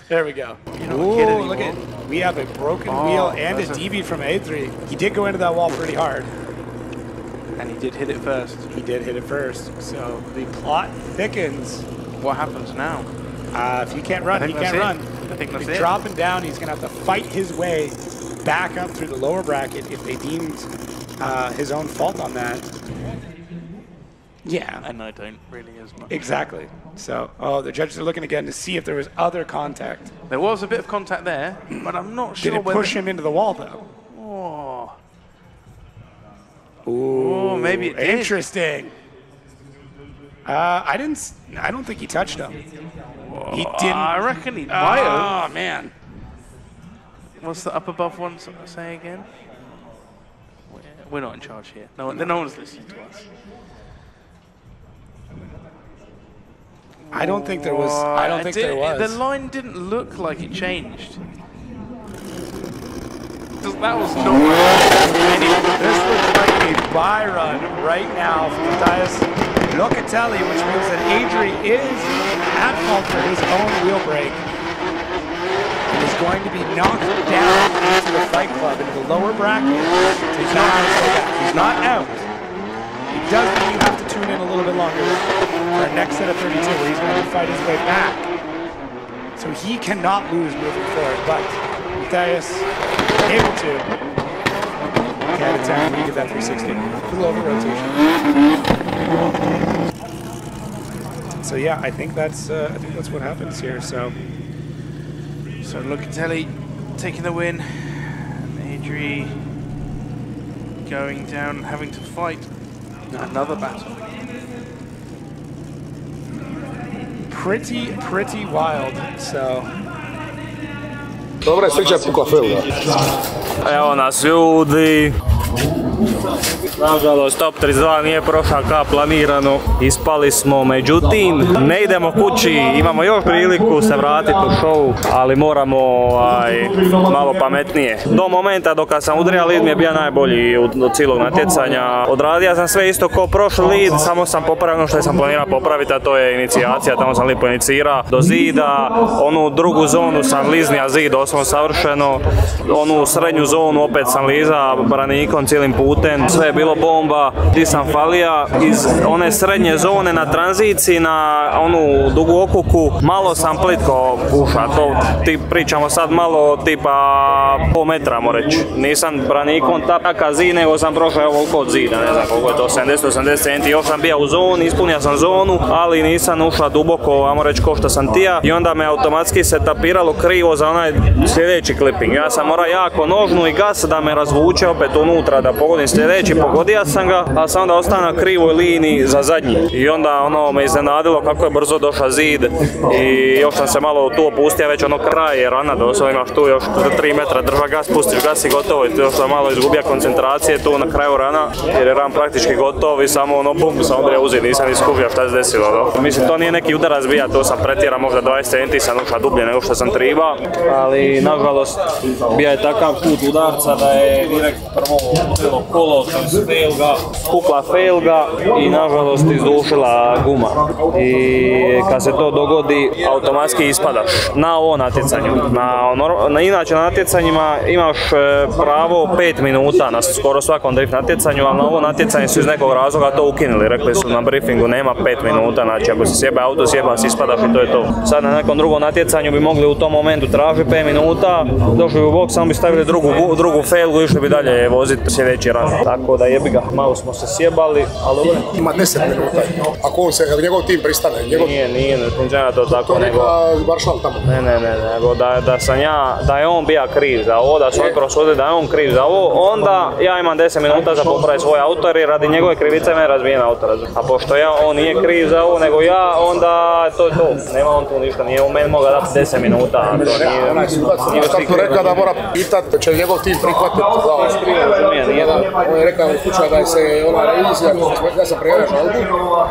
Speaker 5: there we go. Ooh, look at. We have a broken wheel and a DB from A3. He did go into that wall pretty hard.
Speaker 6: And he did hit it first.
Speaker 5: He did hit it first. So the plot thickens.
Speaker 6: What happens now?
Speaker 5: If he can't run, he can't run.
Speaker 6: I think that's it.
Speaker 5: He's dropping down. He's gonna have to fight his way back up through the lower bracket if they deemed his own fault on that. Yeah.
Speaker 6: And I don't really as much.
Speaker 5: Exactly. So, the judges are looking again to see if there was other contact.
Speaker 6: There was a bit of contact there, but I'm not sure.
Speaker 5: Did it push him into the wall though?
Speaker 6: Oh.
Speaker 5: Ooh,
Speaker 6: maybe it did.
Speaker 5: Interesting. I don't think he touched him. He didn't.
Speaker 6: I reckon he might have.
Speaker 5: Oh man.
Speaker 6: What's the up above one say again? We're not in charge here. No one's listening to us.
Speaker 5: I don't think there was. I don't think there was.
Speaker 6: The line didn't look like it changed. That was not.
Speaker 5: This looks like a buy run right now for Matthias Locatelli, which means that Adri is at fault for his own wheel brake. And is going to be knocked down into the Fight Club, into the lower bracket. He's not out. It does mean you have to tune in a little bit longer for our next set of 32, where he's going to fight his way back. So he cannot lose moving forward, but Matthias able to. Cat attack, you get that 360. A little over rotation. So yeah, I think that's what happens here. So
Speaker 6: Locatelli taking the win, and Adri going down and having to fight another battle.
Speaker 5: Pretty wild. So.
Speaker 11: Dobra je sreća pukla Felga.
Speaker 2: Evo nas ljudi. Nažalost, top 32 nije prošao kao planirano, ispali smo, međutim, ne idemo kući, imamo još priliku se vratiti u show, ali moramo malo pametnije. Do momenta dok sam udrio lead mi je bio najbolji od cijelog natjecanja. Odradio sam sve isto kao prošli lead, samo sam popravio ono što sam planirao popraviti, a to je inicijacija, tamo sam lijepo inicirao do zida, onu drugu zonu sam liznija zid, osnovno savršeno, onu srednju zonu opet sam liza branikom cijelim putem, sve je bilo bomba, ti sam falija iz one srednje zone na tranziciji na onu dugu okuku, malo sam plitko puša, to ti pričamo sad malo tipa pol metra mo reći, nisam branikom taka zid, nego sam prošao ovoliko od zida, ne znam koliko je to, 70-80 centi, još sam bio u zoni, ispunio sam zonu, ali nisam ušla duboko, ajmo reći ko što sam tija, i onda me automatski se tapiralo krivo za onaj sljedeći clipping, ja sam morao jako nožnu i gas da me razvuče opet unutra, da pogodim sljedeći, pogodio sam ga, ali sam onda ostao na krivoj liniji za zadnji. I onda ono me iznenadilo kako je brzo došao zid i još sam se malo tu opustio, već ono kraj je rana, doslovno imaš tu još 3 metra, drža gas, pustiš gas i gotovo. I još sam malo izgubio koncentracije tu na kraju rana, jer je ran praktički gotov i samo ono bum, sam odrija u zid, nisam iskupio šta se desilo. No. Mislim, to nije neki udarac bija, to sam pretjerao možda 20 centi, sam ušao dublje nego što sam triba, ali nažalost bija je takav put udarca da je direkt prvo cijelo kolo sam failga, pukla failga i nažalost izdušila guma. I kad se to dogodi, automatski ispadaš na ovo natjecanju. Inače na natjecanjima imaš pravo 5 minuta na skoro svakom drift natjecanju, ali na ovo natjecanje su iz nekog razloga to ukinuli. Rekli su na briefingu nema 5 minuta, znači ako se sjeba auto, sjeba si, ispadaš i to je to. Sad na nekom drugom natjecanju bi mogli u tom momentu tražiti 5 minuta, došli u bok, samo bi stavili drugu failgu i išli bi dalje voziti sljedeći ran. Tako da jebi ga, malo smo se sjebali, ali dobro.
Speaker 11: Ima 10 minuta. Ako njegov tim pristane.
Speaker 2: Nije, ne funkcionira to tako.
Speaker 11: To neka Varšal tamo.
Speaker 2: Ne, nego da je on bio kriv za ovo, da su oni prosudili da je on kriv za ovo, onda ja imam 10 minuta za popraviti svoj auto jer radi njegove krivice me razvijen auto. A pošto on nije kriv za ovo nego ja, onda to je to. Nema on tu ništa, nije u meni mogao dati 10 minuta.
Speaker 11: Sad tu rekao da mora pitati, će njegov tim prihvatiti. On je rekao u slučaju da se ona revizija, ja sam prijavio žalbu,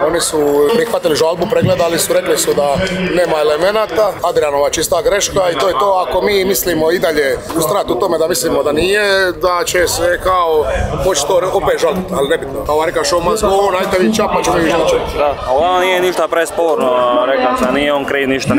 Speaker 11: oni su prihvatili žalbu, pregledali su, rekli su da nema elemenata, Adrianova čista greška i to je to. Ako mi mislimo i dalje ustrajati u tome da mislimo da nije, da će se kao moći to opet žaliti, ali nebitno. Kao rekao show must go on, ajte vi čapa, ćemo vi žaliti.
Speaker 2: Da, ovo nije ništa presporno, rekao sam, nije on kriv ništa,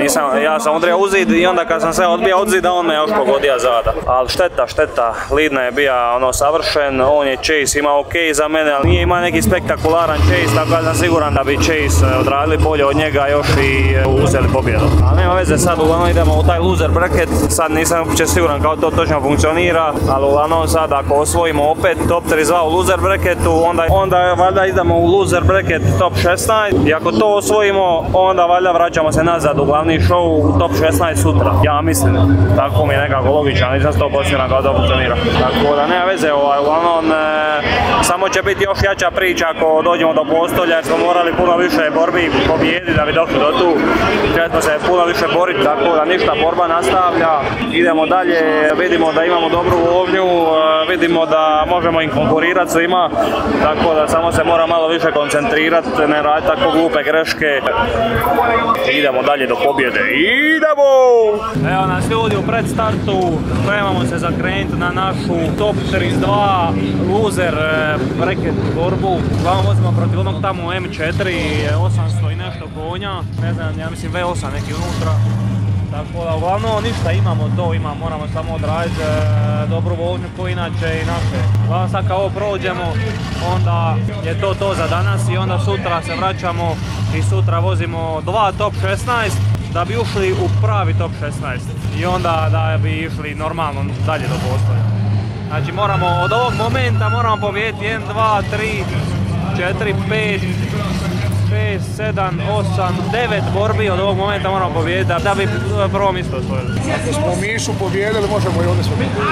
Speaker 2: ja sam udrio u zid i onda kad sam se odbio od zida, on me još pogodio zada. Ali šteta, Lidna je bija savršen, on je Chase imao ok za mene, ali nije imao neki spektakularan Chase, tako da sam siguran da bi Chase odradili bolje od njega još i uzeli pobjedu. Ali nema veze, sad uglavnom idemo u taj loser bracket, sad nisam uopće siguran kao to točno funkcionira, ali uglavnom sad ako osvojimo opet top 32 u loser bracketu, onda valjda idemo u loser bracket top 16 i ako to osvojimo, onda valjda vraćamo se nazad u glavni show u top 16 sutra, ja mislim. Tako mi je nekako logično, nisam 100% siguran kao to funkcionira. Tako da nema veze, uglavnom samo će biti još jača priča ako dođemo do postolja jer smo morali puno više borbi pobijediti da bi došli do tu. Trebamo se puno više boriti, tako da ništa, borba nastavlja. Idemo dalje, vidimo da imamo dobru vožnju, vidimo da možemo im konkurirati svima, tako da samo se mora malo više koncentrirati, ne raditi tako glupe greške. Idemo dalje do pobjede, idemo! Evo nas ljudi u predstartu, spremamo se zakrenuti na našu top 32 loser bracket borbu. Uglavnom vozimo protiv onog tamo M4, 800 i nešto konja, ne znam, ja mislim V8 neki unutra. Tako da uglavnom ništa imamo to, moramo samo odraditi dobru vožnju ko inače i naše. Uglavnom sad kao ovo prođemo, onda je to za danas i onda sutra se vraćamo i sutra vozimo 2 top 16 da bi ušli u pravi top 16 i onda da bi išli normalno dalje do postolja. Znači moramo od ovog momenta moramo pobijediti 1, 2, 3, 4, 5, 6, 7, 8, 9 borbi od ovog momenta moramo pobijediti da bi prvo mjesto osvojili.
Speaker 11: Ako smo Mišu pobijedili, možemo i ovdje smo pobijedili.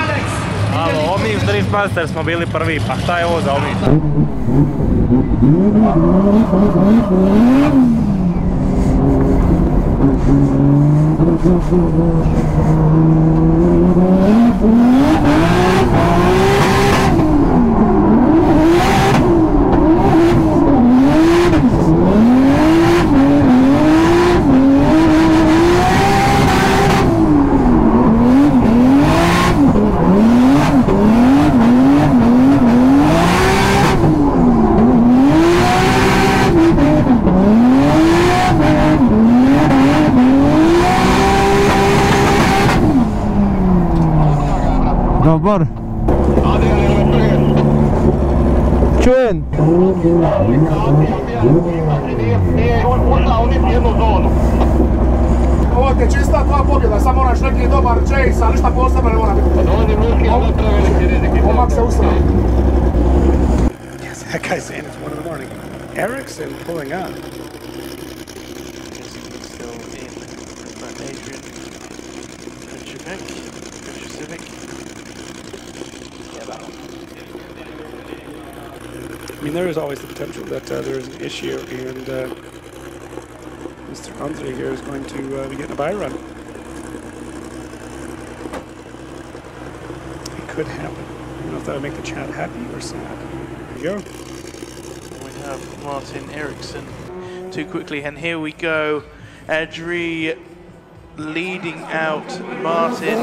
Speaker 2: Alo, Omiš Drift Master smo bili prvi, pa šta je ovo za Omiš?
Speaker 12: Dobar. Čujem.
Speaker 11: Ovo ti je čista tvoja pobjeda, samo moraš neki dobar chase, ali ništa posebno ne mora biti. Omak se usra.
Speaker 5: Yes, that guy's saying it's 1 in the morning. Ericsson pulling on.
Speaker 6: Still in front, Adrian.
Speaker 5: I mean, there is always the potential that there is an issue, and Mr. Andre here is going to be getting a buy run. It could happen. I don't know if that would make the chat happy or sad. There you go.
Speaker 6: We have Martin Eriksson too quickly, and here we go. Adri leading out Martin.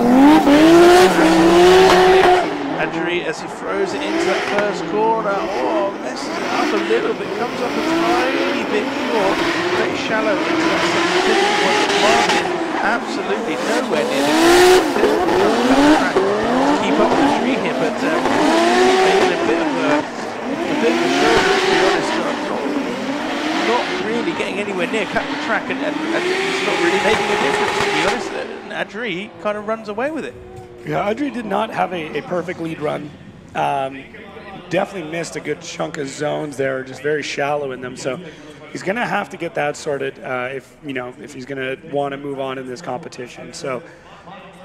Speaker 6: Adri as he throws it into that first corner. Oh, messes it up a little bit, comes up a tiny bit short, very shallow into that second point. Martin absolutely nowhere near the track to keep up with the tree here, but making a bit of a show, to be honest. Not really getting anywhere near cutting the track, and it's not really making a difference, to be honest. Adri kind of runs away with it.
Speaker 5: Yeah, Adri did not have a perfect lead run. Definitely missed a good chunk of zones there, just very shallow in them. So he's going to have to get that sorted if he's going to want to move on in this competition. So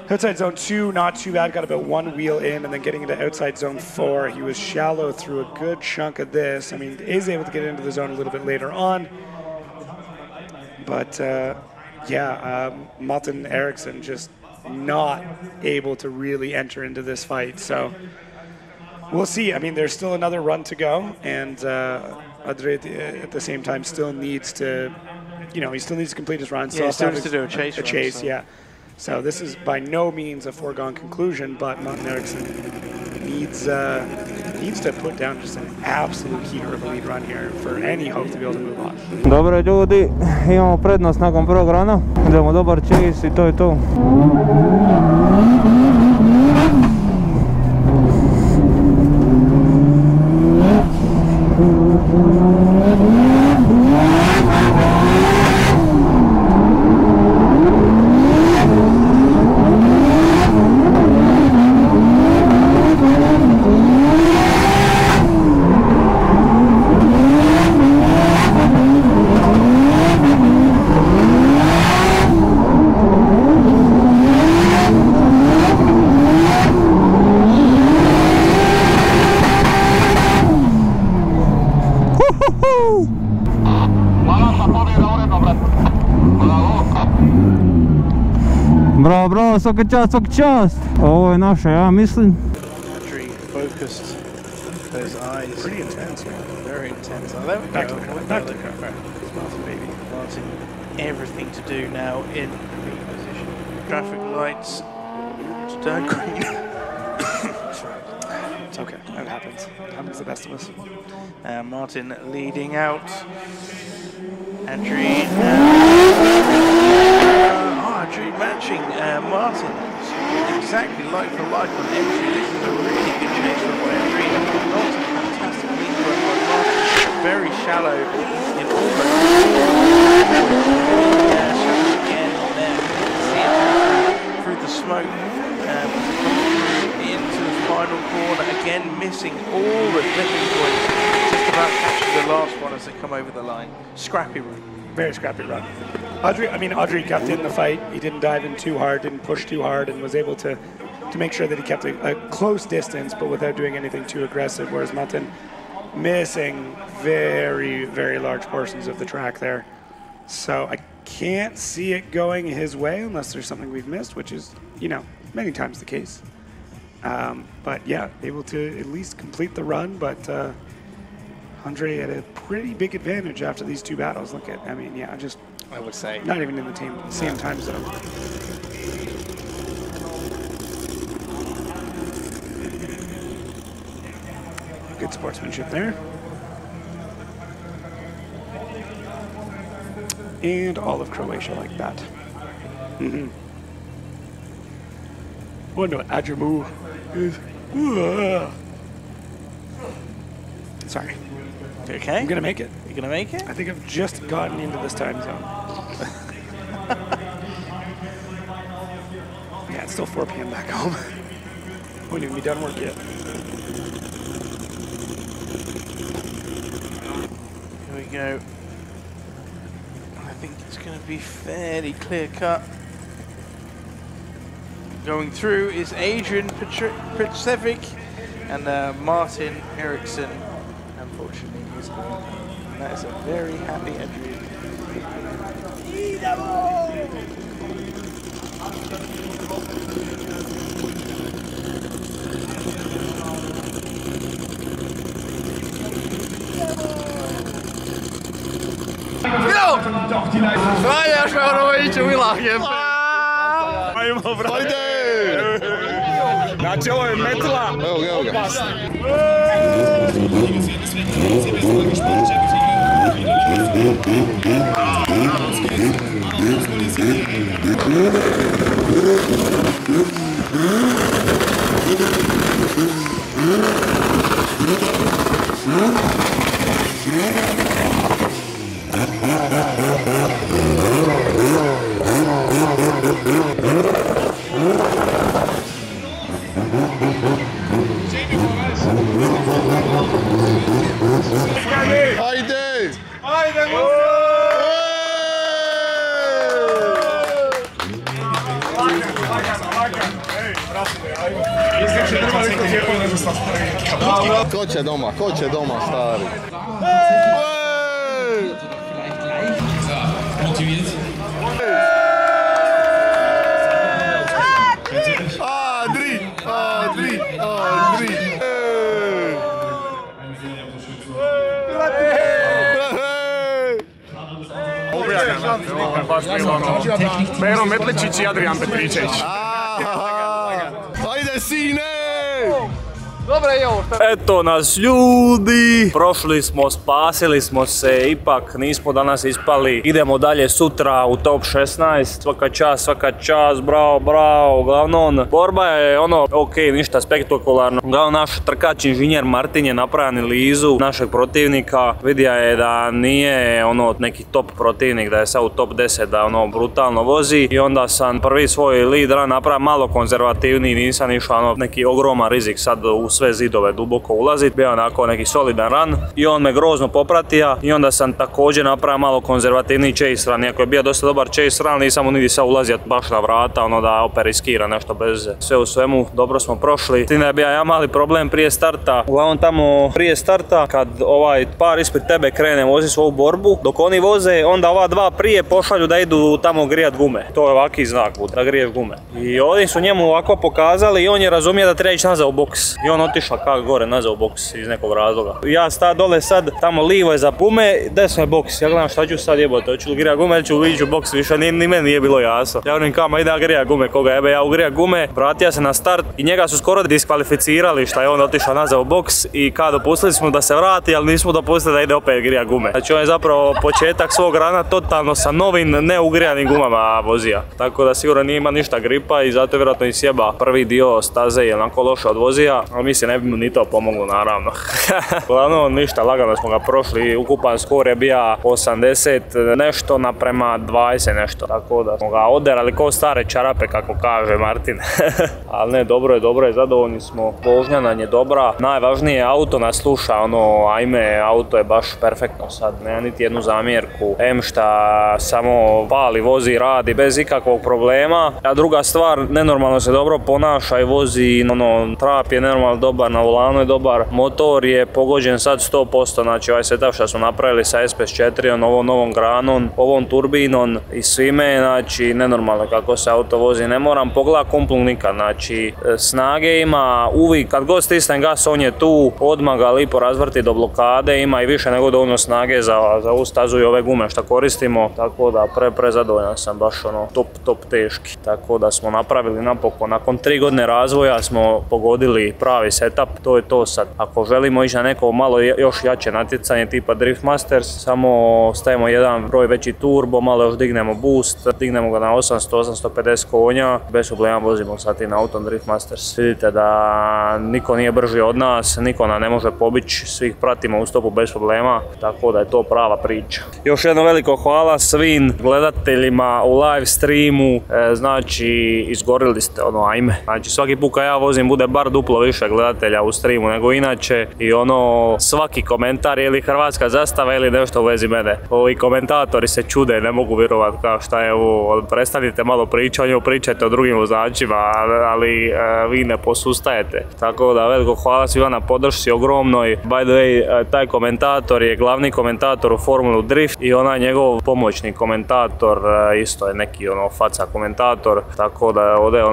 Speaker 5: outside zone 2, not too bad. Got about 1 wheel in, and then getting into outside zone 4, he was shallow through a good chunk of this. I mean, is able to get into the zone a little bit later on. But Martin Eriksson just not able to really enter into this fight. So we'll see. I mean, there's still another run to go, and Adri at the same time still needs to, he still needs to complete his run.
Speaker 6: Yeah, he still needs to do a chase run, so.
Speaker 5: Yeah. So this is by no means a foregone conclusion, but Martin Eriksson needs to put down just an absolute heater of a lead run here for any hope to be able to move on.
Speaker 12: Dobro ljudi, imamo prednost nakon prvog rana, idemo dobar chase i to je to. Bravo, svaka čast. Ovo je naša, ja mislim.
Speaker 6: Adri focused, those eyes.
Speaker 5: Pretty intense, yeah.
Speaker 6: Very intense. Oh, there we
Speaker 5: Back
Speaker 6: go.
Speaker 5: to the car, back to the car. Martin, baby.
Speaker 6: Martin, everything to do now in the lead position. Traffic lights to turn green.
Speaker 5: It's okay, that happens. It happens to the best of us.
Speaker 6: Martin leading out. Adri. Adri matching Martin. Exactly like for like on entry. This is a really good chase from Adri. Not a fantastic lead run by Martin. Very shallow in almost. Shallow again on there. See it through the smoke. Into the final corner. over the line. Scrappy run.
Speaker 5: Very scrappy run. Audrey kept in the fight. He didn't dive in too hard, didn't push too hard, and was able to make sure that he kept a close distance, but without doing anything too aggressive, whereas Martin missing very, very large portions of the track there. So I can't see it going his way unless there's something we've missed, which is, you know, many times the case. But yeah, able to at least complete the run, but Andre had a pretty big advantage after these two battles. Look at, I mean, yeah, just,
Speaker 2: I would say.
Speaker 5: Not even in the same time zone. Good sportsmanship there. And all of Croatia like that. Wonder what Adjamu is. Sorry.
Speaker 6: You okay?
Speaker 5: I'm gonna make it.
Speaker 6: You're gonna make it?
Speaker 5: I think I've just gotten into this time zone. Yeah, it's still 4 p.m. back home. Wouldn't even be done work yet.
Speaker 6: Here we go. I think it's going to be fairly clear cut. Going through is Adrian Petrovic and Martin Eriksson. Unfortunately, he's gone. And that is a very happy Adrian.
Speaker 2: Fraja Šarović u Vilahjem.
Speaker 8: Ajmo, brate. Ajde! Znači, ovo je metla.
Speaker 3: Evo ga. Ajde! Ko će doma, stari?
Speaker 8: Bero Metličić i Adrian Petričević.
Speaker 3: Ajde, sine!
Speaker 2: Dobre je ovo.
Speaker 10: Eto nas ljudi, prošli smo, spasili smo se, ipak nismo danas ispali. Idemo dalje sutra u top 16, svaka čast, bravo. Uglavnom, borba je ok, ništa spektakularno. Uglavnom, naš trkač inženjer Martin je napravio analizu našeg protivnika. Vidio je da nije neki top protivnik, da je sad u top 10, da brutalno vozi. I onda sam prvi svoj lead run napravio malo konzervativniji, nisam išao neki ogroman rizik sad u sve zidove duboko ulazit, bio onako neki solidan run i on me grozno popratio i onda sam također napravio malo konzervativni chase run, iako je bio dosta dobar chase run, nisam mu nigdje sad ulazio baš na vrata, da opet riskira nešto bez sve u svemu, dobro smo prošli. Tim da je bio ja mali problem prije starta, uglavnom tamo prije starta kad ovaj par ispred tebe krene vozi svoju borbu, dok oni voze, onda ova dva prije pošalju da idu tamo grijat gume, to je ovaki znak, da griješ gume. I ovdje su njemu ovako pokazali i on je razumio da treba ići nazad u boks i on otišao kak gore nazad u boks iz nekog razloga. Ja sta dole sad, tamo livo je za gume, desno je boks. Ja gledam šta ću sad jebote, hoću li grija gume ili ću ići u boks, više ni meni nije bilo jasno. Ja govorim kama ide grija gume, koga jebe, ja ugrija gume, vratio se na start i njega su skoro diskvalificirali šta je on otišao nazad u boks i kao dopustili smo da se vrati, ali nismo dopustili da ide opet grija gume. Znači on je zapravo početak svog rana totalno sa novim neugrijanim gumama vozija. Tako da sigurno nije ima ništa gripa i zato je vjerojatno i sjeba prvi dio staze je onako loše odvozija, ali mislim ne bi mu ni to pomoglo naravno. Uglavnom ništa, lagano smo ga prošli, ukupan skor je bio 80 nešto naprema 20 nešto, tako da smo ga oderali ko stare čarape kako kaže Martin. Ali ne, dobro je, zadovoljni smo, vožnja nam je dobra, najvažnije auto nas sluša, ajme, auto je baš perfektno sad, nema niti jednu zamjerku, šta samo pali, vozi, radi bez ikakvog problema, a druga stvar, nenormalno se dobro ponaša i vozi, trap je nenormalno dobar, na volanu je dobar, motor je pogođen sad 100%, znači ovaj setup što smo napravili sa SPS4, ovom novom granom, ovom turbinom i svime, znači nenormalno kako se auto vozi, ne moram pogledati kumplu nikad, znači snage ima uvijek, kad god stisnem gas on je tu, odmah ga lipo razvrti do blokade, ima i više nego dovoljno snage za ovu stazu i ove gume što koristimo, tako da prezadovoljan sam, baš top teški, tako da smo napravili napokon, nakon 3 godine razvoja smo pogodili pravi setup, to je to sad. Ako želimo ići na neko malo još jače natjecanje tipa Drift Masters, samo stavimo jedan broj veći turbo, malo još dignemo boost, dignemo ga na 800-850 konja, bez problema vozimo sad i na autom Drift Masters. Vidite da niko nije brži od nas, niko nam ne može pobići, svih pratimo u stopu bez problema, tako da je to prava priča. Još jedno veliko hvala svim gledateljima u live streamu, znači izgorili ste, ajme. Znači svaki put kad ja vozim bude bar duplo više gledatelja u streamu nego inače i svaki komentar ili hrvatska zastava ili nešto u vezi mene. Ovi komentatori se čude, ne mogu vjerovati kao šta je ovo, prestanite malo pričati, pričajte o drugim vozačima, ali vi ne posustajete. Tako da veliko hvala svima na podršci ogromnoj. By the way, taj komentator je glavni komentator u Formulu Drift i onaj njegov pomoćni komentator isto je neki faca komentator, tako da ovdje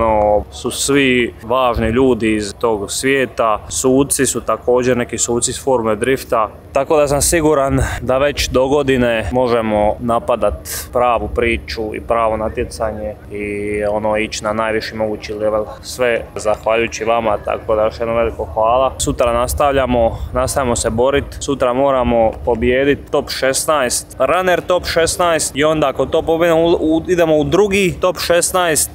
Speaker 10: su svi važni ljudi iz tog svijeta, suci su također neki suci iz Formule Drifta, tako da sam siguran da već do godine možemo napadat pravu priču i pravo natjecanje i ići na najviši mogući level, sve zahvaljujući vama, tako da još jedno veliko hvala. Sutra nastavljamo se boriti, sutra moramo pobijediti top 16, runner top 16 i onda ako to pobjedimo idemo u drugi top 16,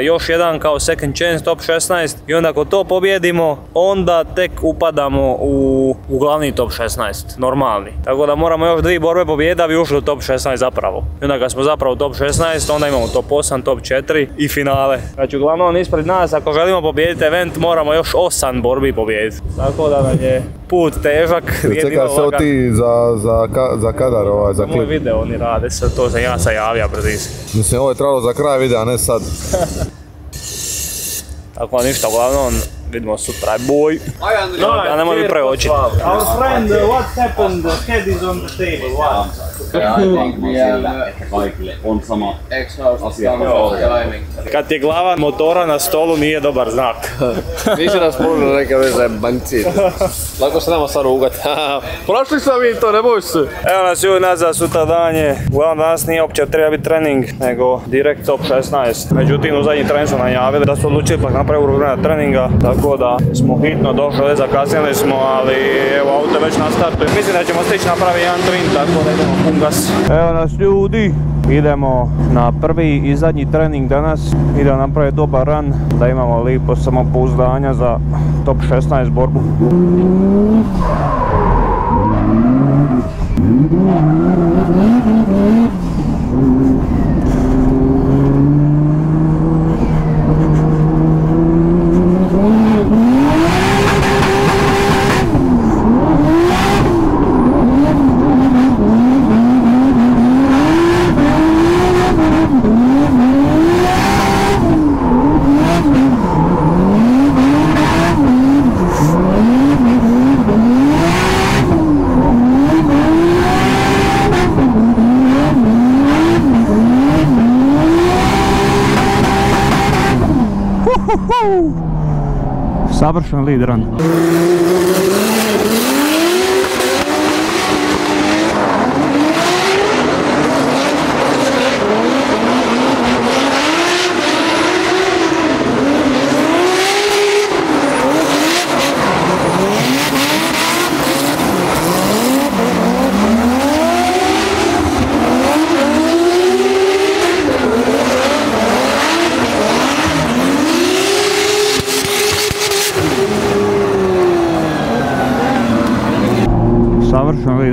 Speaker 10: još jedan kao second chance top 16 i onda ako to pobjedimo onda tek upadamo u glavni top 16, normalni. Tako da moramo još 2 borbe pobjediti da bi ušli u top 16 zapravo. I onda kad smo zapravo u top 16 onda imamo top 8, top 4 i finale. Znači uglavnom ispred nas ako želimo pobijediti event moramo još 8 borbi pobijediti. Tako da nam je put težak.
Speaker 3: Čekaj se ti za kadar za klip.
Speaker 10: Moj video oni rade, to sam ja javio brzinski.
Speaker 3: Mislim ovo je trebalo za kraj videa, ne sad.
Speaker 10: Tako ništa, uglavnom vidimo sutra, boj. Ja nemoj mi preočiti.
Speaker 2: Our friend, what happened? The head is on the table, what?
Speaker 10: Kad je glava motora na stolu nije dobar znak.
Speaker 3: Više nas možda neka veze banci. Lako se nema sad rugati. Prošli smo mi to, ne boj se.
Speaker 10: Evo nas ju nazad, sutra danje. Uglavnom danas nije uopće treba biti trening, nego direkt top 16. Međutim, u zadnji trening su najavili da su odlučili pak napraviti vremena treninga. Tako da smo hitno došli, zakasnili smo, ali evo auto već na startu. Mislim da ćemo stići napraviti jedan twin, tako da idemo pun gas. Evo nas ljudi, idemo na prvi i zadnji trening danas. Idemo napraviti dobar run, da imamo lipo samopouzdanja za top 16 borbu. Savršen lead run.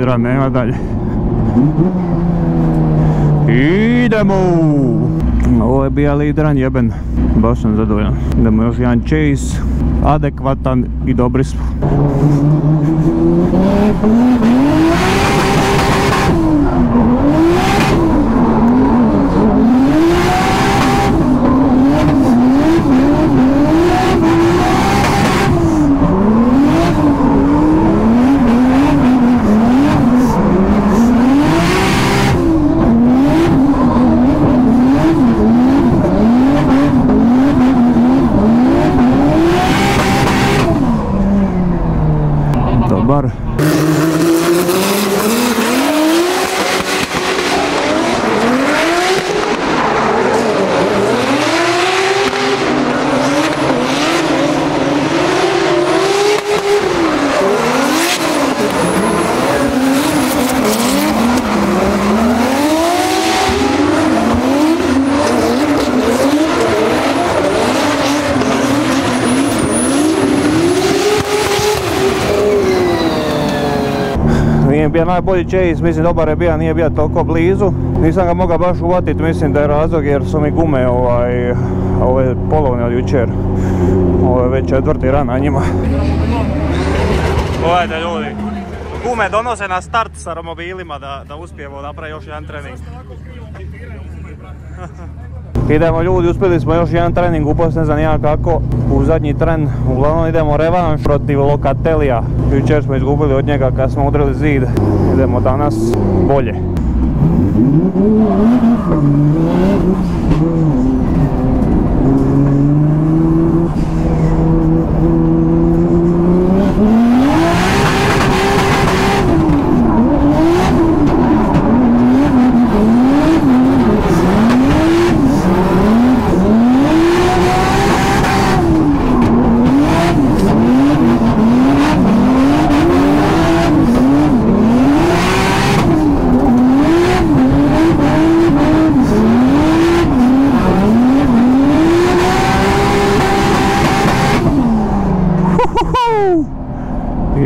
Speaker 12: leader, nema dalje. Idemo! Ovo je bio lideran jeben, baš sam zadovoljan. Idemo još jedan chase, adekvatan i dobri smo. Dobar. Nije bio najbolji chase, mislim dobar je bio, nije bio toliko blizu. Nisam ga mogao baš uvatiti, mislim da je razlog jer su mi gume ove polovne od jučer. Ovo je već 4. ran na njima. Pogledajte ljudi, gume donose na start sa romobilima da uspijemo napraviti još jedan trening. Idemo ljudi, uspjeli smo još jedan trening, upos ne znam ja kako, u zadnji tren. Uglavnom idemo revanš protiv Lokatelija. Jučer smo izgubili od njega kad smo udrili zid. Idemo danas bolje.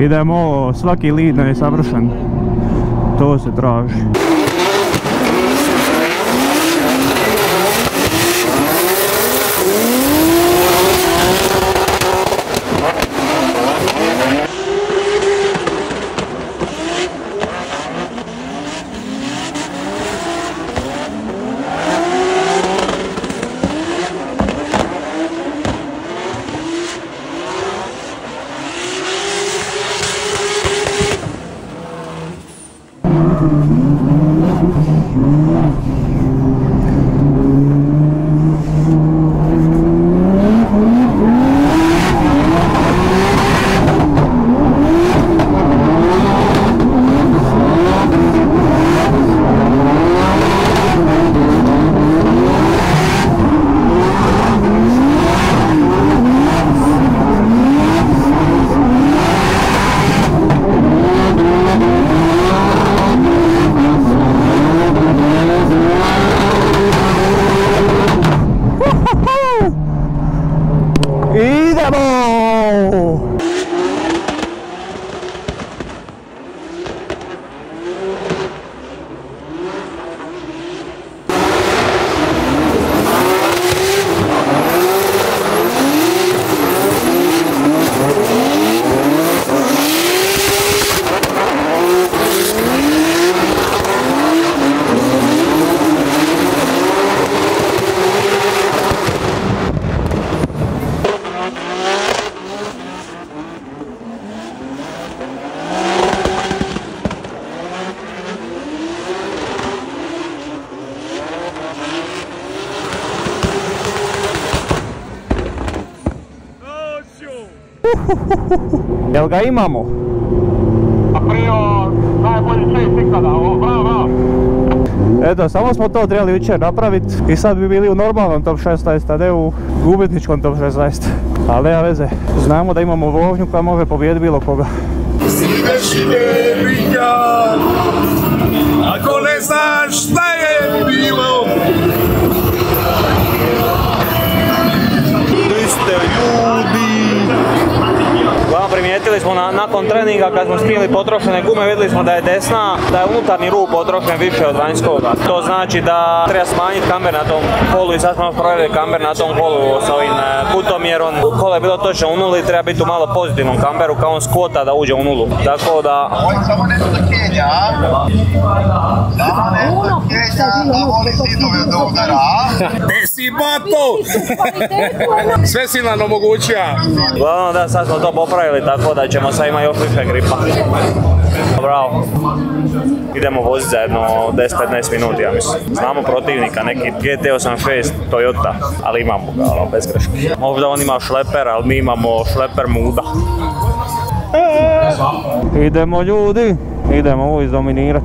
Speaker 12: Idemo, svaki lead je savršen, to se traži. Jel ga imamo?
Speaker 7: Aprio, najbolji chase ikada, bravo, bravo.
Speaker 12: Eto, samo smo to trebali jučer napraviti i sad bi bili u normalnom top 16, a ne u gubitničkom top 16. Ali nema veze, znamo da imamo vožnju koja može pobijediti bilo koga.
Speaker 1: Siveš ide brigan, ako ne znaš šta je bilo.
Speaker 2: Uglavnom primijetili smo nakon treninga kad smo skinuli potrošene gume vidjeli smo da je da je unutarnji rub potrošen više od vanjskoga. To znači da treba smanjiti kamber na tom kolu i sad smo provjerili kamber na tom kolu sa ovim putomjerom. Kolo je bilo točno u nuli, treba biti u malo pozitivnom kamberu kao on skvota da uđe u nulu. Tako da...
Speaker 13: Samo nešto da Kenja, samo nešto Kenja, da voli zidove do udara.
Speaker 11: Gdje si bato? Sve si nam omogućija.
Speaker 2: Uglavnom da, sad smo to popravili tako da ćemo sad imati još više gripa. Bravo. Idemo voziti za jedno 10-15 minuti, ja mislim. Znamo protivnika, neki GT86 Toyota, ali imamo ga, bez greške. Možda on ima šleper, ali mi imamo šleper muda.
Speaker 12: Idemo ljudi, idemo ovo izdominirat.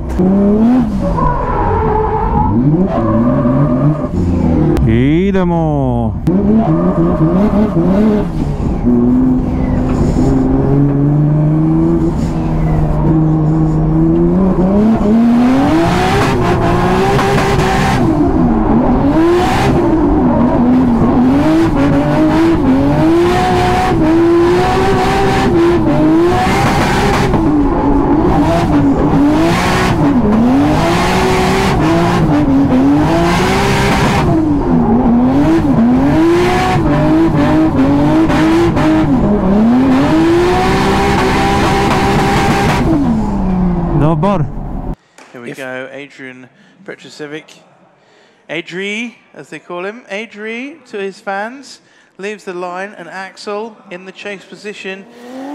Speaker 12: Idemo.
Speaker 6: Here we go, Adrian Petrocevic. Adri, as they call him. Adri, to his fans, leaves the line, and Axel in the chase position.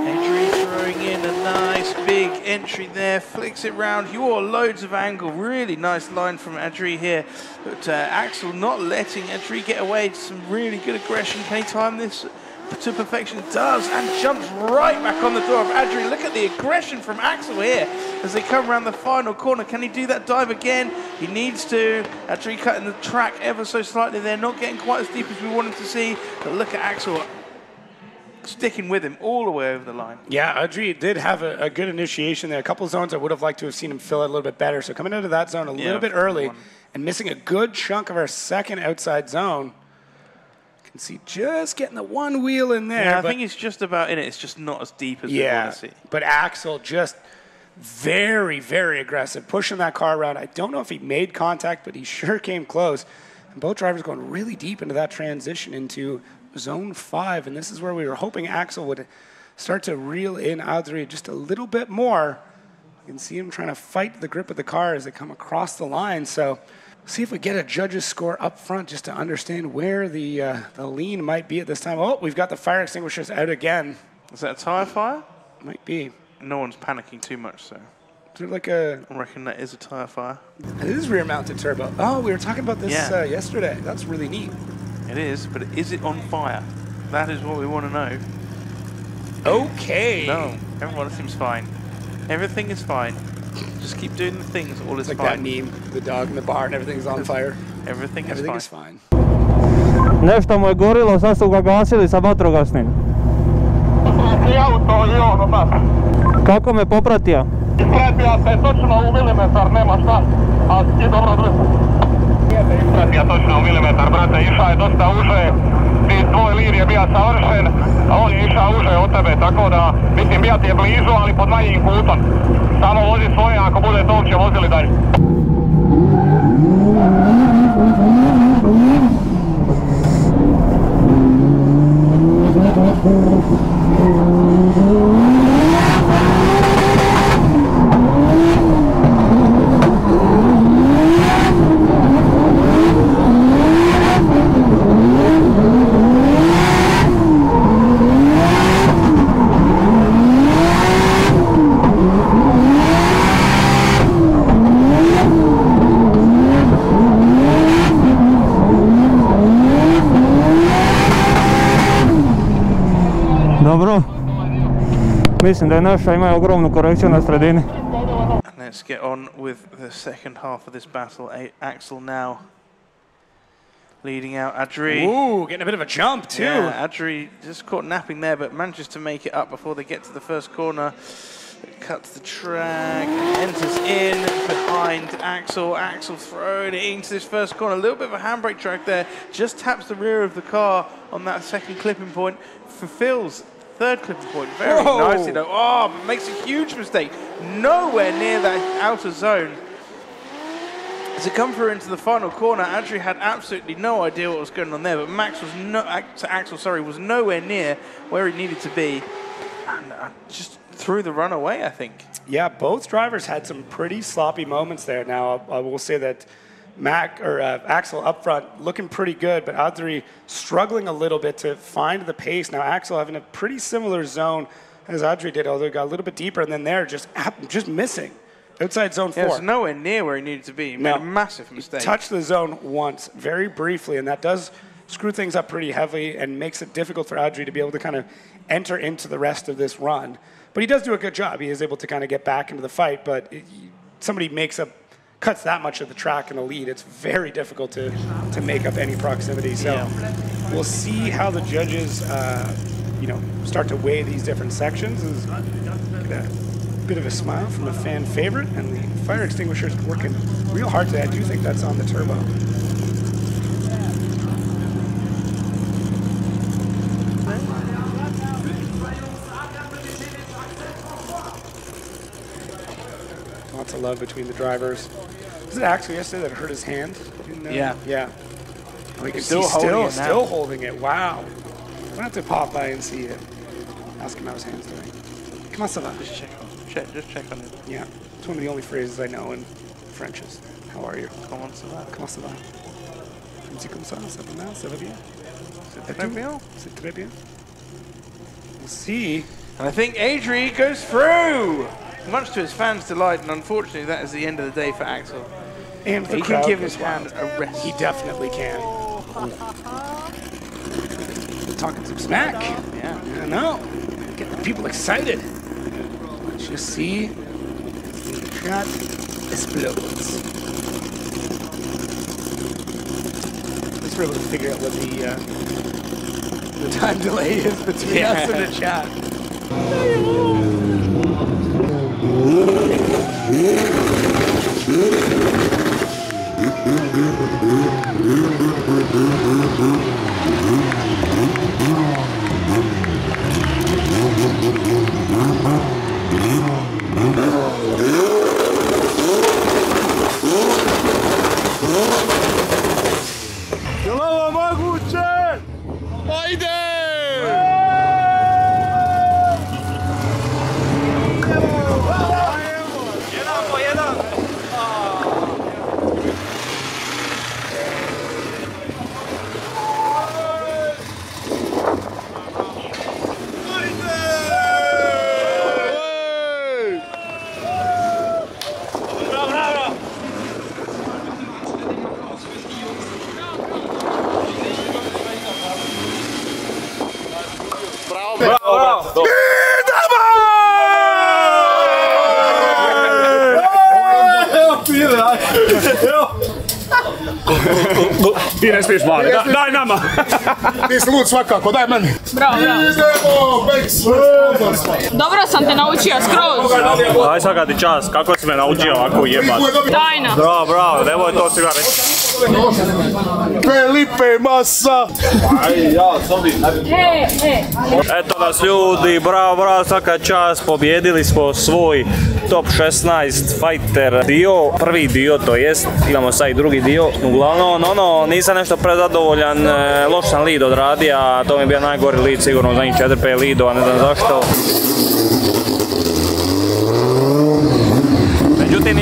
Speaker 6: Adri throwing in a nice big entry there, flicks it round. Loads of angle, really nice line from Adri here. But Axel not letting Adri get away. Some really good aggression. Can he time this to perfection? Does, and jumps right back on the door of Adri. Look at the aggression from Axel here as they come around the final corner. Can he do that dive again? He needs to. Adri cutting the track ever so slightly. They're not getting quite as deep as we wanted to see, but look at Axel sticking with him all the way over the line.
Speaker 5: Yeah, Adri did have a good initiation there. A couple zones I would have liked to have seen him fill it a little bit better. So coming into that zone a little bit early and missing a good chunk of our second outside zone. Can see just getting the one wheel in there.
Speaker 6: Yeah, I think he's just about in it. It's just not as deep as we want to see.
Speaker 5: But Axel just very, very aggressive, pushing that car around. I don't know if he made contact, but he sure came close. And both drivers going really deep into that transition into zone 5. And this is where we were hoping Axel would start to reel in Adri just a little bit more. You can see him trying to fight the grip of the car as they come across the line. So see if we get a judge's score up front just to understand where the lean might be at this time. Oh, we've got the fire extinguishers out again.
Speaker 6: Is that a tyre fire?
Speaker 5: Might be.
Speaker 6: No one's panicking too much, so.
Speaker 5: Is there like a...
Speaker 6: I reckon that is a tyre fire.
Speaker 5: It is rear-mounted turbo. Oh, we were talking about this yesterday. That's really neat.
Speaker 6: It is, but is it on fire? That is what we want to know.
Speaker 5: Okay.
Speaker 6: No, everyone seems fine. Everything is fine. Just keep doing the things, all is
Speaker 5: like
Speaker 6: fine.
Speaker 5: That meme, the dog in the bar and everything's on fire.
Speaker 6: Everything is fine.
Speaker 12: Nešto mu je gorilo, sad su ga gasili sa vatrogasnim. Kako me popratio?
Speaker 7: Ispratio se točno u milimetar, nema šta, a ti dobro drži. Ispratio točno u milimetar, brate, išao je dosta uže, tvoj lir je bio savršen, a on je išao uže od tebe, tako da, mislim, bija ti je blizu, ali pod manjim kutom. Samo vozi svoje, ako bude to uopće vozili dalje.
Speaker 12: Dobro. Mislim da je naša ima ogromnu korekciju na sredini.
Speaker 6: Let's get on with the second half of this battle. Axel now leading out Adri.
Speaker 5: Ooh, getting a bit of a jump too.
Speaker 6: Yeah, Adri just caught napping there, but manages to make it up before they get to the first corner. Cuts the track, enters in behind Axel. Axel throwing it into this first corner. A little bit of a handbrake track there. Just taps the rear of the car on that second clipping point. Fulfills third clipping point very nicely though. Oh, but makes a huge mistake. Nowhere near that outer zone. To come through into the final corner, Andrew had absolutely no idea what was going on there, but Axel was nowhere near where he needed to be, and just threw the run away, I think.
Speaker 5: Yeah, both drivers had some pretty sloppy moments there. Now, I will say that Axel up front looking pretty good, but Adri struggling a little bit to find the pace. Now, Axel having a pretty similar zone as Adri did, although he got a little bit deeper, and then there just missing. Outside zone 4.
Speaker 6: Yeah, it's nowhere near where he needed to be. He made a massive mistake.
Speaker 5: He touched the zone once, very briefly, and that does screw things up pretty heavily and makes it difficult for Adri to be able to kind of enter into the rest of this run. But he does do a good job. He is able to kind of get back into the fight, but somebody cuts that much of the track in the lead, it's very difficult to make up any proximity. So we'll see how the judges start to weigh these different sections. Bit of a smile from a fan favorite, and the fire extinguisher is working real hard today. I do think that's on the turbo. Lots of love between the drivers. Was it Axel yesterday that hurt his hand?
Speaker 6: Yeah.
Speaker 5: Yeah. Oh, you can
Speaker 6: still
Speaker 5: see still holding it. Wow. I'm gonna have to pop by and see it. Ask him how his hand's doing. Come on, Sava.
Speaker 6: Just check on it.
Speaker 5: Yeah, it's one of the only phrases I know in French is, how are you?
Speaker 6: Comment ça va?
Speaker 5: Comment ça va? Je me dis comme ça va mal, ça va bien?
Speaker 6: C'est très bien.
Speaker 5: C'est très bien. We'll see.
Speaker 6: And I think Adri goes through! Much to his fans' delight, and unfortunately that is the end of the day for Axel.
Speaker 5: And
Speaker 6: he can give his hand a rest.
Speaker 5: He definitely can. Talking some smack.
Speaker 6: Yeah.
Speaker 5: I know. Getting the people excited. Let's just see. The shot explodes. At least we're able to figure out what the time delay is between us and the chat.
Speaker 3: Jelava moguće! Ajde!
Speaker 8: Ti ne smiješ mali, daj nama!
Speaker 11: Ti si lud svakako, daj meni!
Speaker 4: Bravo, dobro sam te naučio skroz.
Speaker 12: Aj svaka ti čast, kako si me naučio ovako ujebat?
Speaker 4: Tajna.
Speaker 12: Bravo, nemoj to svima reći.
Speaker 11: Felipe Massa!
Speaker 12: Eto nas ljudi, bravo, svaka čast, pobjedili smo svoj top 16 fighter dio, prvi dio to jest, imamo sad i drugi dio. Uglavnom, nisam nešto prezadovoljan, loš sam lead odradio, a to mi je bio najgori lead sigurno za njih 4-5 leadova, ne znam zašto. Međutim,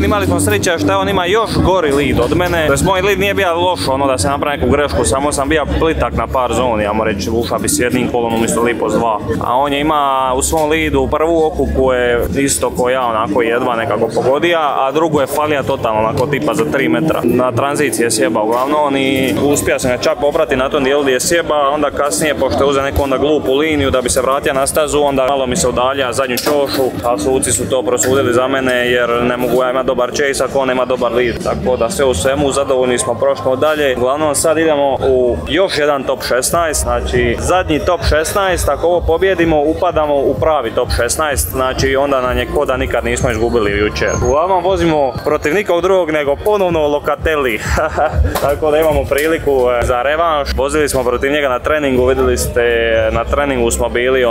Speaker 12: imali smo sreće što on ima još gori lead od mene. Tj. moj lead nije bio loš, da se napravi neku grešku, samo sam bio plitak na par zoni, ja mu reći, ušao bi s jednim kolom umjesto lipo s 2. A on je ima u svom leadu prvu oku koju je isto ko ja, onako jedva nekako pogodija, a drugu je falija totalno, onako tipa za 3 metra. Na tranziciji je sjeba uglavnom i uspio sam ga čak poprati na tom dijelu gdje je sjeba, onda kasnije, pošto je uzeo neku onda glupu liniju da bi se vratio na stazu, onda malo mi se udalja zadnju čošu, a suci su to prosudili za mene jer ne mogu ja imam dobar chase ako on nema dobar lead. Tako da sve u svemu zadovoljni smo, prošlo dalje. Uglavnom sad idemo u još jedan top 16, znači zadnji top 16, ako ovo pobjedimo upadamo u pravi top 16, znači onda nam je ko da nikad nismo izgubili jučer. Uglavnom vozimo protiv nikog drugog nego ponovno Locatelli. Tako da imamo priliku za revanš. Vozili smo protiv njega na treningu, vidjeli ste, na treningu smo bili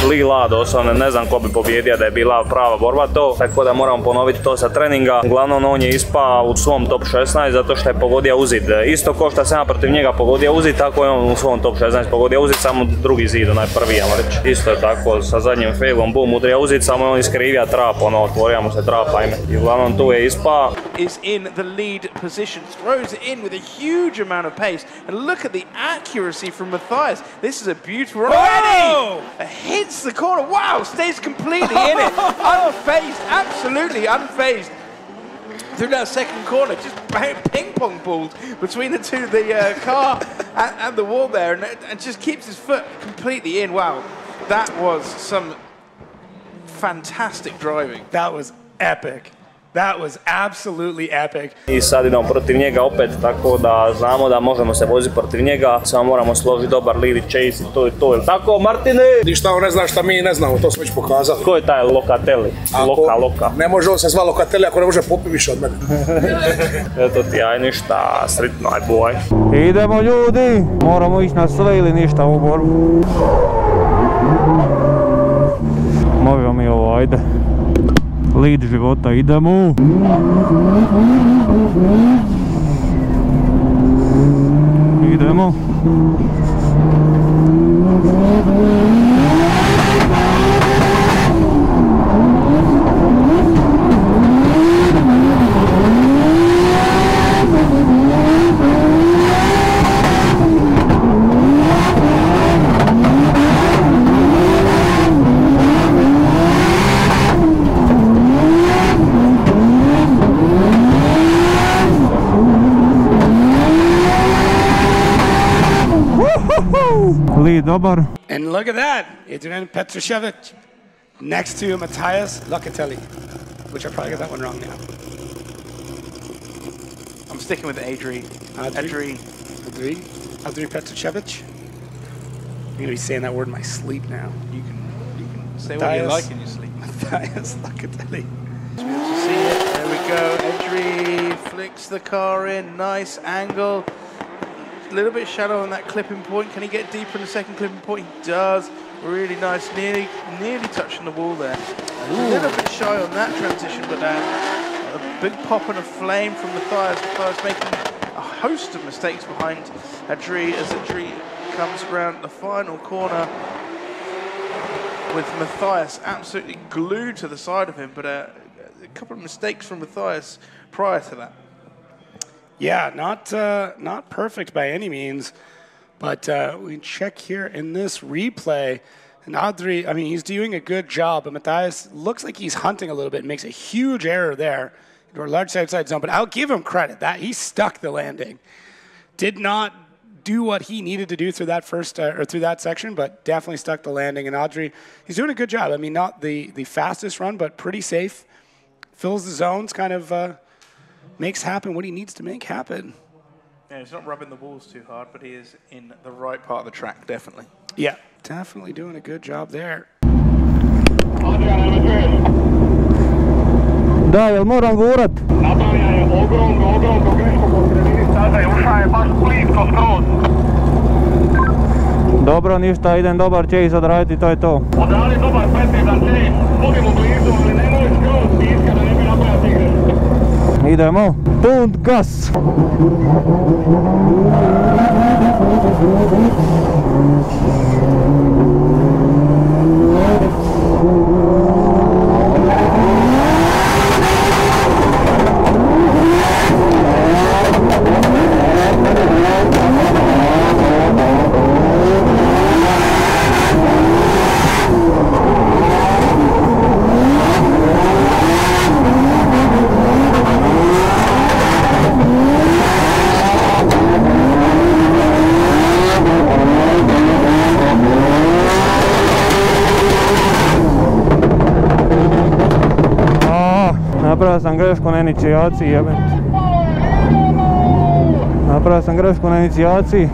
Speaker 12: lila doslovno, ne znam ko bi pobjedio da je bila prava borba to, tako da moram ponoviti to sa treninga. Uglavnom on je ispao u svom top 16 zato što je pogodio uzid. Isto ko što sam ja protiv njega pogodio uzid, tako je on u svom top 16 pogodio uzid, samo drugi zid, onaj prvi, ja reći. Isto je tako sa zadnjim failom, bum, udrija uzid, samo je on iskrivija trap, otvorio mu se trap, ajme. I uglavnom tu je ispao.
Speaker 6: Is in the lead position, throws it in with a huge amount of pace, and look at the accuracy from Matthias. This is a beautiful already. Hits the corner. Wow, stays completely in it, unfazed, absolutely unfazed. Through that second corner, just ping pong balled between the two, the car and the wall there, and just keeps his foot completely in. Wow, that was some fantastic driving.
Speaker 5: That was epic. That was absolutely epic.
Speaker 12: I sad idemo protiv njega opet, tako da znamo da možemo se voziti protiv njega, samo moramo složiti dobar lead i chase i to, jel tako, Martine?
Speaker 11: Ništa on ne zna šta mi ne znamo, to smo već pokazali.
Speaker 12: Ko je taj Locatelli? Loka.
Speaker 11: Ne može on se zva Locatelli ako ne može popiti više od mene.
Speaker 12: Eto ti, aj ništa, sretno, aj boj.
Speaker 2: Idemo ljudi, moramo ići na sve ili ništa u borbu. Možemo mi ovo, ajde. Lead života, idemo! Idemo! Lead dobar.
Speaker 5: And look at that, Adrian Petrushevic next to Matthias Locatelli, which I probably got that one wrong now.
Speaker 6: I'm sticking with Adri
Speaker 5: Petrushevic. I'm gonna be saying that word in my sleep now.
Speaker 6: You can say what you like in your sleep.
Speaker 5: Matthias Locatelli.
Speaker 6: See it. There we go. Adri flicks the car in, nice angle. A little bit shadow on that clipping point. Can he get deeper in the second clipping point? He does. Really nice. Nearly touching the wall there. A little bit shy on that transition, but a big pop and a flame from Matthias. Matthias making a host of mistakes behind Adri as Adri comes around the final corner with Matthias absolutely glued to the side of him, but a couple of mistakes from Matthias prior to that.
Speaker 5: Yeah, not perfect by any means, but we check here in this replay, and Adri, I mean, he's doing a good job, but Matthias looks like he's hunting a little bit, makes a huge error there into a large outside zone, but I'll give him credit that he stuck the landing. Did not do what he needed to do through that first, or through that section, but definitely stuck the landing, and Adri, he's doing a good job. I mean, not the fastest run, but pretty safe, fills the zones, kind of, makes happen what he needs to make happen.
Speaker 6: Yeah, he's not rubbing the walls too hard, but he is in the right part of the track, definitely.
Speaker 5: Yeah, definitely doing a good job there.
Speaker 2: Da, jel moram gurat?
Speaker 7: Napravlja je ogromnu grešku po sredini staze, ušao je baš plitko skroz.
Speaker 2: Dobro, ništa, idem dobar chase odraditi, to je to.
Speaker 7: Odali dobar precizan chase, budimo blizu, ali nemoj skroz piska da ne bi napravio ti grešku.
Speaker 2: Idemo, punt gas!
Speaker 12: sam grešku na inicijaciji, jebem. Napravio sam grešku na inicijaciji.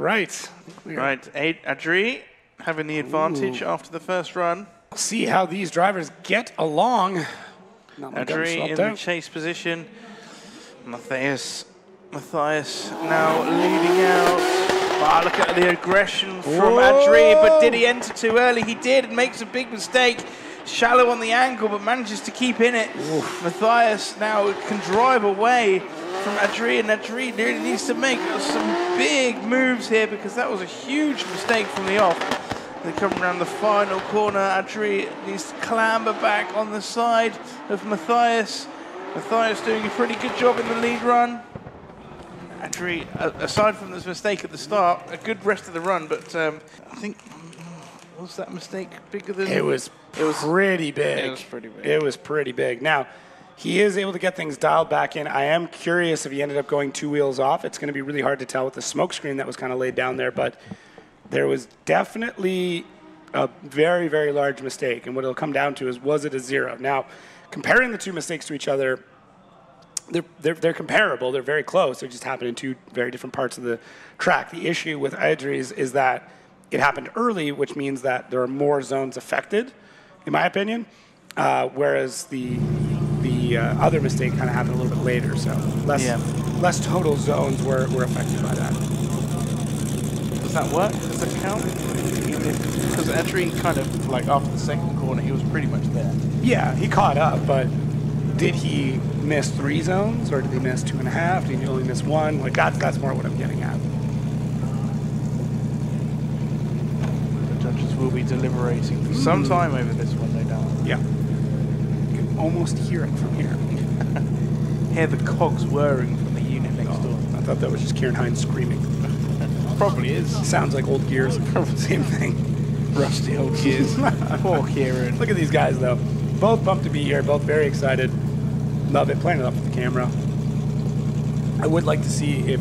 Speaker 5: Right.
Speaker 6: Right, Adri having the advantage after the first run.
Speaker 5: See how these drivers get along.
Speaker 6: Adri in the chase position. Matthias now leading out. Wow, look at the aggression from Adri, but did he enter too early? He did, and makes a big mistake. Shallow on the ankle, but manages to keep in it. Matthias now can drive away from Adri, and Adri really needs to make some big moves here because that was a huge mistake from the off. They come around the final corner. Adri needs to clamber back on the side of Matthias. Matthias doing a pretty good job in the lead run. Adri, aside from this mistake at the start, a good rest of the run, but I think, was that mistake bigger than...
Speaker 5: It was pretty big.
Speaker 6: It was pretty big.
Speaker 5: It was pretty big. Now, he is able to get things dialed back in. I am curious if he ended up going 2 wheels off. It's going to be really hard to tell with the smoke screen that was kind of laid down there, but there was definitely a very, very large mistake. And what it'll come down to is, was it a 0? Now, comparing the 2 mistakes to each other, they're comparable. They're very close. They just happen in 2 very different parts of the track. The issue with Adri's is that it happened early, which means that there are more zones affected, in my opinion, whereas the other mistake kind of happened a little bit later, so less total zones were affected by that.
Speaker 6: Does that work? Does that count? Because Adri kind of, like, after the second corner, he was pretty much there.
Speaker 5: Yeah, he caught up, but did he miss 3 zones, or did he miss 2.5? Did he only miss 1? Like, that's more what I'm getting at.
Speaker 6: Judges will be deliberating for some time over this one, no doubt.
Speaker 5: Yeah. You can almost hear it from here.
Speaker 6: Hear the cogs whirring from the unit next door.
Speaker 5: I thought that was just Kieran Hines screaming.
Speaker 6: Probably is.
Speaker 5: Sounds like old gears. Same thing.
Speaker 6: Rusty old gears. Poor Kieran.
Speaker 5: Look at these guys, though. Both pumped to be here. Both very excited. Love it. Playing it up with the camera. I would like to see if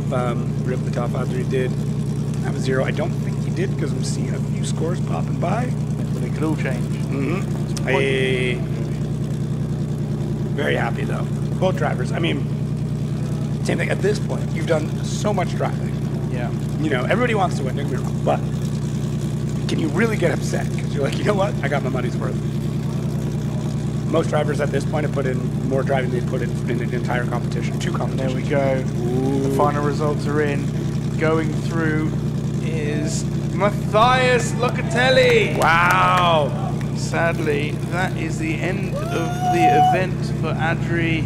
Speaker 5: Rip the Top Adri did have a 0. I don't think he did because I'm seeing a few scores popping by.
Speaker 6: They could all change.
Speaker 5: Very happy though. Both drivers. I mean, same thing. At this point, you've done so much driving.
Speaker 6: Yeah.
Speaker 5: You know, everybody wants to win. Don't get me wrong, but can you really get upset because you're like, you know what? I got my money's worth. Most drivers at this point have put in more driving than they put in an entire competition. 2 competitions.
Speaker 6: There we go. Ooh. The final results are in. Going through is Matthias Locatelli.
Speaker 5: Wow.
Speaker 6: Sadly, that is the end of the event for Adri.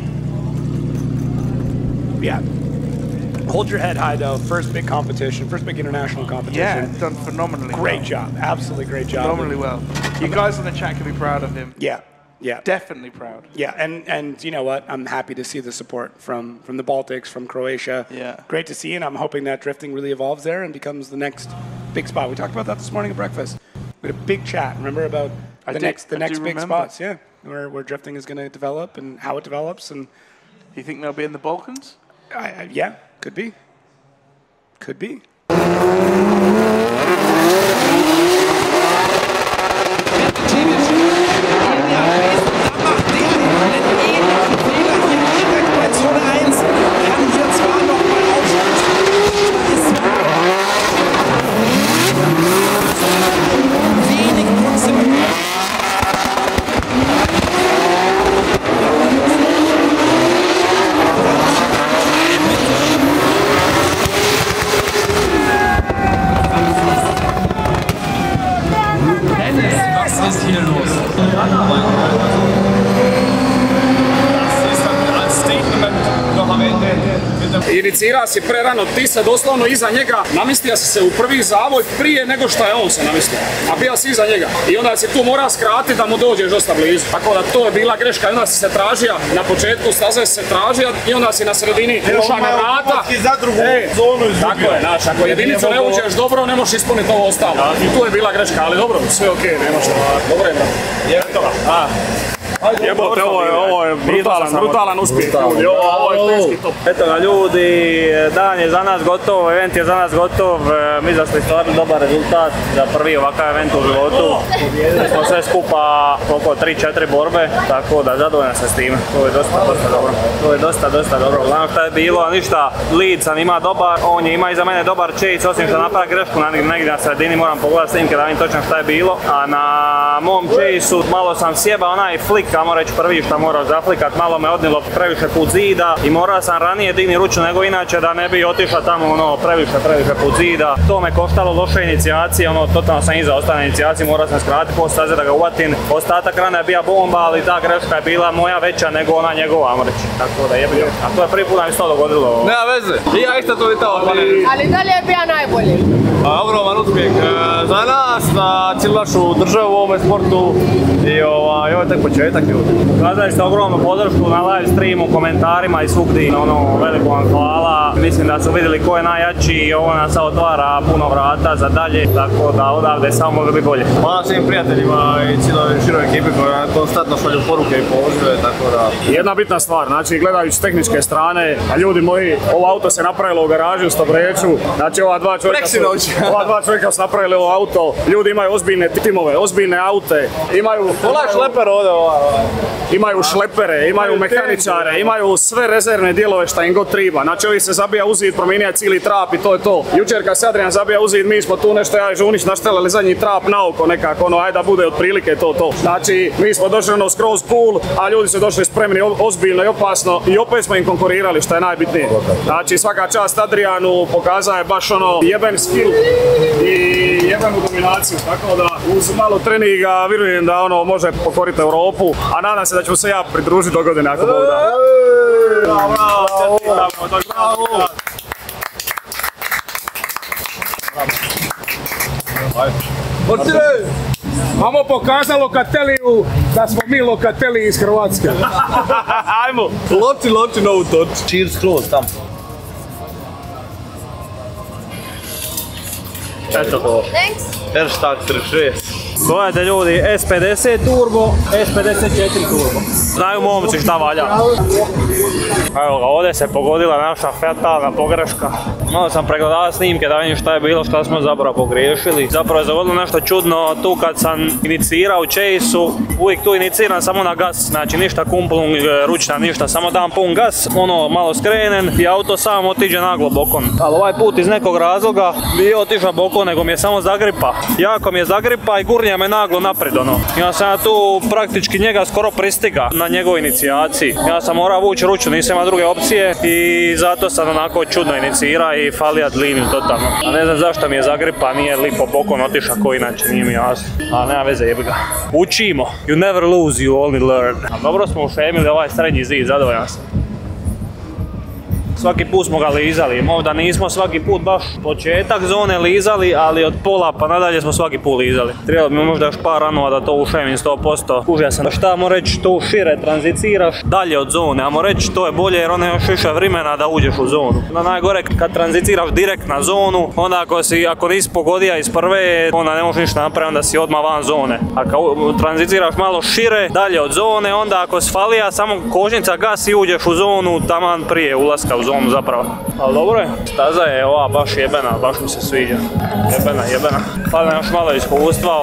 Speaker 5: Yeah. Hold your head high, though. First big competition, first big international competition.
Speaker 6: Yeah, done phenomenally
Speaker 5: Great job. Absolutely great job.
Speaker 6: Phenomenally well. You guys in the chat can be proud of him.
Speaker 5: Yeah. Yeah.
Speaker 6: Definitely proud.
Speaker 5: Yeah, and you know what? I'm happy to see the support from the Baltics, from Croatia.
Speaker 6: Yeah.
Speaker 5: Great to see, and I'm hoping that drifting really evolves there and becomes the next big spot. We talked about that this morning at breakfast. We had a big chat, remember, about the next big spots, yeah. Where drifting is going to develop and how it develops. And
Speaker 6: you think they'll be in the Balkans?
Speaker 5: Yeah, could be. Could be.
Speaker 8: Inicirao si prerano, ti se doslovno iza njega namistio si se u prvi zavoj prije nego što je on se namistio, a bio si iza njega i onda si tu morao skratiti da mu dođeš dosta blizu, tako da to je bila greška i onda si se tražio, na početku staze si se tražio i onda si na sredini ušao na vrata. Tako je, znači ako jedinicu ne uđeš dobro ne možeš ispuniti ovo ostalo i tu je bila greška, ali dobro, sve okej, nema što, dobro je brate. Jebote, ovo je brutalan uspjeh ljudi, ovo je teški top.
Speaker 2: Eto ga ljudi, dan je za nas gotov, event je za nas gotov, mi da smo stvarili dobar rezultat za prvi ovakav event u životu. Pobijedili smo sve skupa oko 3-4 borbe, tako da zadovoljan sam s tim. To je dosta dobro. To je dosta dobro. Gledam šta je bilo, ništa, lead sam ima dobar, on je ima iza mene dobar chase, osim što napravi grešku negdje na sredini, moram pogledati snimke da vidim točno šta je bilo. A na mom chase-u malo sam sjebao onaj flick, ajmo reći prvi što morao zaflikat, malo me odnilo previše put zida i morao sam ranije digni ruču nego inače da ne bi otišao tamo previše put zida. To me koštalo loše inicijacije, totalno sam iza ostane inicijacije, morao sam skratiti po staze da ga uvatim. Ostatak rana je bija bomba, ali ta greška je bila moja veća nego ona njegova, ajmo reći. Tako da jebio. A to je prvi put da mi se to dogodilo.
Speaker 9: Nema veze, i ja isto to vitao.
Speaker 4: Ali dalje je bio najbolji.
Speaker 9: Ogroman uspjeh za nas, za cijelu našu državu u ovome sportu i ovo je tek početak ljudi.
Speaker 2: Ukazali ste ogromnu podršku na live streamu, komentarima i svugdje, veliko vam hvala. Mislim da su vidjeli ko je najjači i ovo nas otvara puno vrata za dalje, tako da odavde samo može biti bolje.
Speaker 9: Hvala svim prijateljima i cijeloj široj ekipi koja konstantno šalju poruke i pozive, tako da...
Speaker 8: Jedna bitna stvar, znači gledajući s tehničke strane, a ljudi moji, ovo auto se napravilo u garaži u Stobreću, znači ova dva čovjeka su napravili ovo auto, ljudi imaju ozbiljne timove, ozbiljne aute, imaju...
Speaker 9: šleper ovdje
Speaker 8: Imaju šlepere, imaju mehaničare, imaju sve rezervne dijelove šta im god treba. Znači ovi se zabija u zid, promijenija cijeli trap i to je to. Jučer kad se Adrian zabija u zid, mi smo tu nešto ja i Žunić naštelali zadnji trap na oko nekako, ajde da bude otprilike to. Znači mi smo došli skroz cool, a ljudi su došli spremni ozbiljno i opasno i opet smo im konkurirali što je najbitnije. Znači svaka čast Adrianu, pokazao je baš jeben skill i jebenu dominaciju, tako da uz malo treninga vjerujem da može pokoriti Europu, a nadam se da ću se ja pridružiti do godine ako Bog da.
Speaker 11: Vamo pokazali lokateliju da smo mi lokateli iz Hrvatske.
Speaker 9: Ajmo, loči novu toč. Cheers close tam.
Speaker 2: Eto to.
Speaker 9: Hashtag 36.
Speaker 2: Gledajte ljudi, S50 turbo, S54 turbo. Znaju momci šta valja. Evo ga, ovdje se pogodila naša fatalna pogreška. Malo sam pregledavao snimke da vidim šta je bilo, šta smo zapravo pogriješili. Zapravo je zavodilo nešto čudno tu kad sam inicirao u chase-u. Uvijek tu iniciram samo na gas, znači ništa kumplung, ručna, ništa, samo dam pun gas, malo skrenem i auto samo otiđe naglo bokon. Ali ovaj put iz nekog razloga nije otišao bokon, nego mi je samo zagripa. Jako mi je zagripa i gurnja me naglo napred Ja sam tu praktički njega skoro pristiga na njegovoj inicijaciji. Ja sam morao vući ruču, nisam imao druge opcije i zato sam onako čudno inicira i falijat liniju totalno. A ne znam zašto mi je zagripa, nije lipo bokon otišao ko inače, nije mi jasno. A nema veze, jebi ga. Učimo. You never lose, you only learn. A dobro smo ušemili ovaj srednji zid, zadovoljan sam. Svaki put smo ga lizali, možda nismo svaki put baš početak zone lizali, ali od pola pa nadalje smo svaki put lizali. Trebalo bi možda još par ranova da to ušemim 100%. Kužio sam šta ajmo reći, tu šire tranziciraš dalje od zone, ajmo reći to je bolje jer ono je još više vremena da uđeš u zonu. Najgore kad tranziciraš direkt na zonu, onda ako nisi pogodija iz prve, onda ne možeš ništa napraviti, onda si odmah van zone. A kad tranziciraš malo šire, dalje od zone, onda ako si falija, samo kočnica gas i uđeš u zonu taman prije ulaska u zonu zapravo. Ali dobro je, staza je ova baš jebena, baš mi se sviđa. Jebena. Fali nam još malo iskustva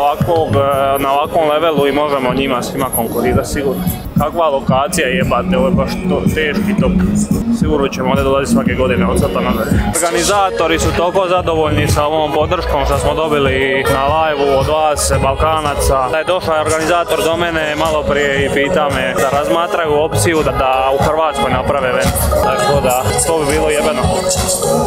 Speaker 2: na ovakvom levelu i možemo njima svima konkurirati sigurno. Kakva lokacija jebate, ovo je baš teški top. Sigurno ćemo ovdje dolaziti svake godine od sada nadalje. Organizatori su toliko zadovoljni sa ovom podrškom što smo dobili na live-u od vas, Balkanaca. Da je došao organizator do mene malo prije i pita me da razmatraju opciju da u Hrvatskoj naprave event. Tako da to bi bilo jebeno.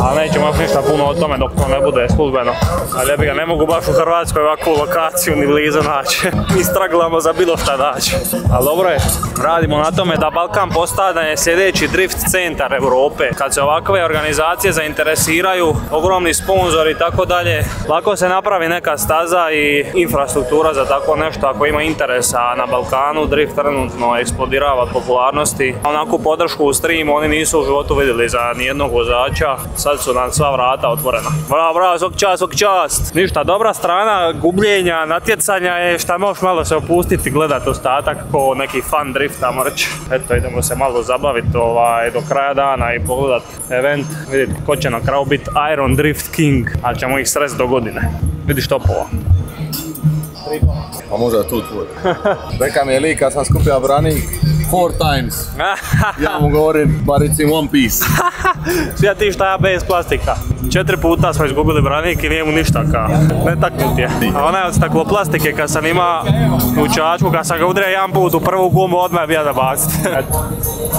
Speaker 2: Ali nećemo još ništa puno o tome dok to ne bude službeno. Ali ja bi ga ne mogu baš u Hrvatskoj ovakvu lokaciju ni blizu naći. Mi straglamo za bilo šta naći. Ali dobro je, radimo na tome da Balkan postane sljedeći drift centar Europe. Kad se ovakve organizacije zainteresiraju, ogromni sponzori i tako dalje, lako se napravi neka staza i infrastruktura za tako nešto ako ima interesa. Na Balkanu drift trenutno eksplodirava popularnosti. Onakvu podršku u streamu oni nisu u životu vidjeli.
Speaker 12: ponudili za nijednog vozača, sad su nam sva vrata otvorena. Bravo, svaki čast. Ništa, dobra strana gubljenja, natjecanja je šta možeš malo se opustiti, gledati ostatak ko neki fun drift, tamo reći. Eto, idemo se malo zabaviti do kraja dana i pogledat event. Vidite ko će na kraju biti Iron Drift King, ali ćemo ih sresti do godine. Vidiš topova.
Speaker 3: A možda je tu tvoj. Reka mi je lik kad sam skupio branik 4 times. Ja mu govorim, bar it's in one piece.
Speaker 12: Svija ti šta ja bez plastika. 4 puta smo izgubili branik i nije mu ništa ka. Netaknut je. A ona je od stakloplastike kad sam ima u čačku, kad sam ga udario jedan put u prvu gumu, odmah je bija da baciti.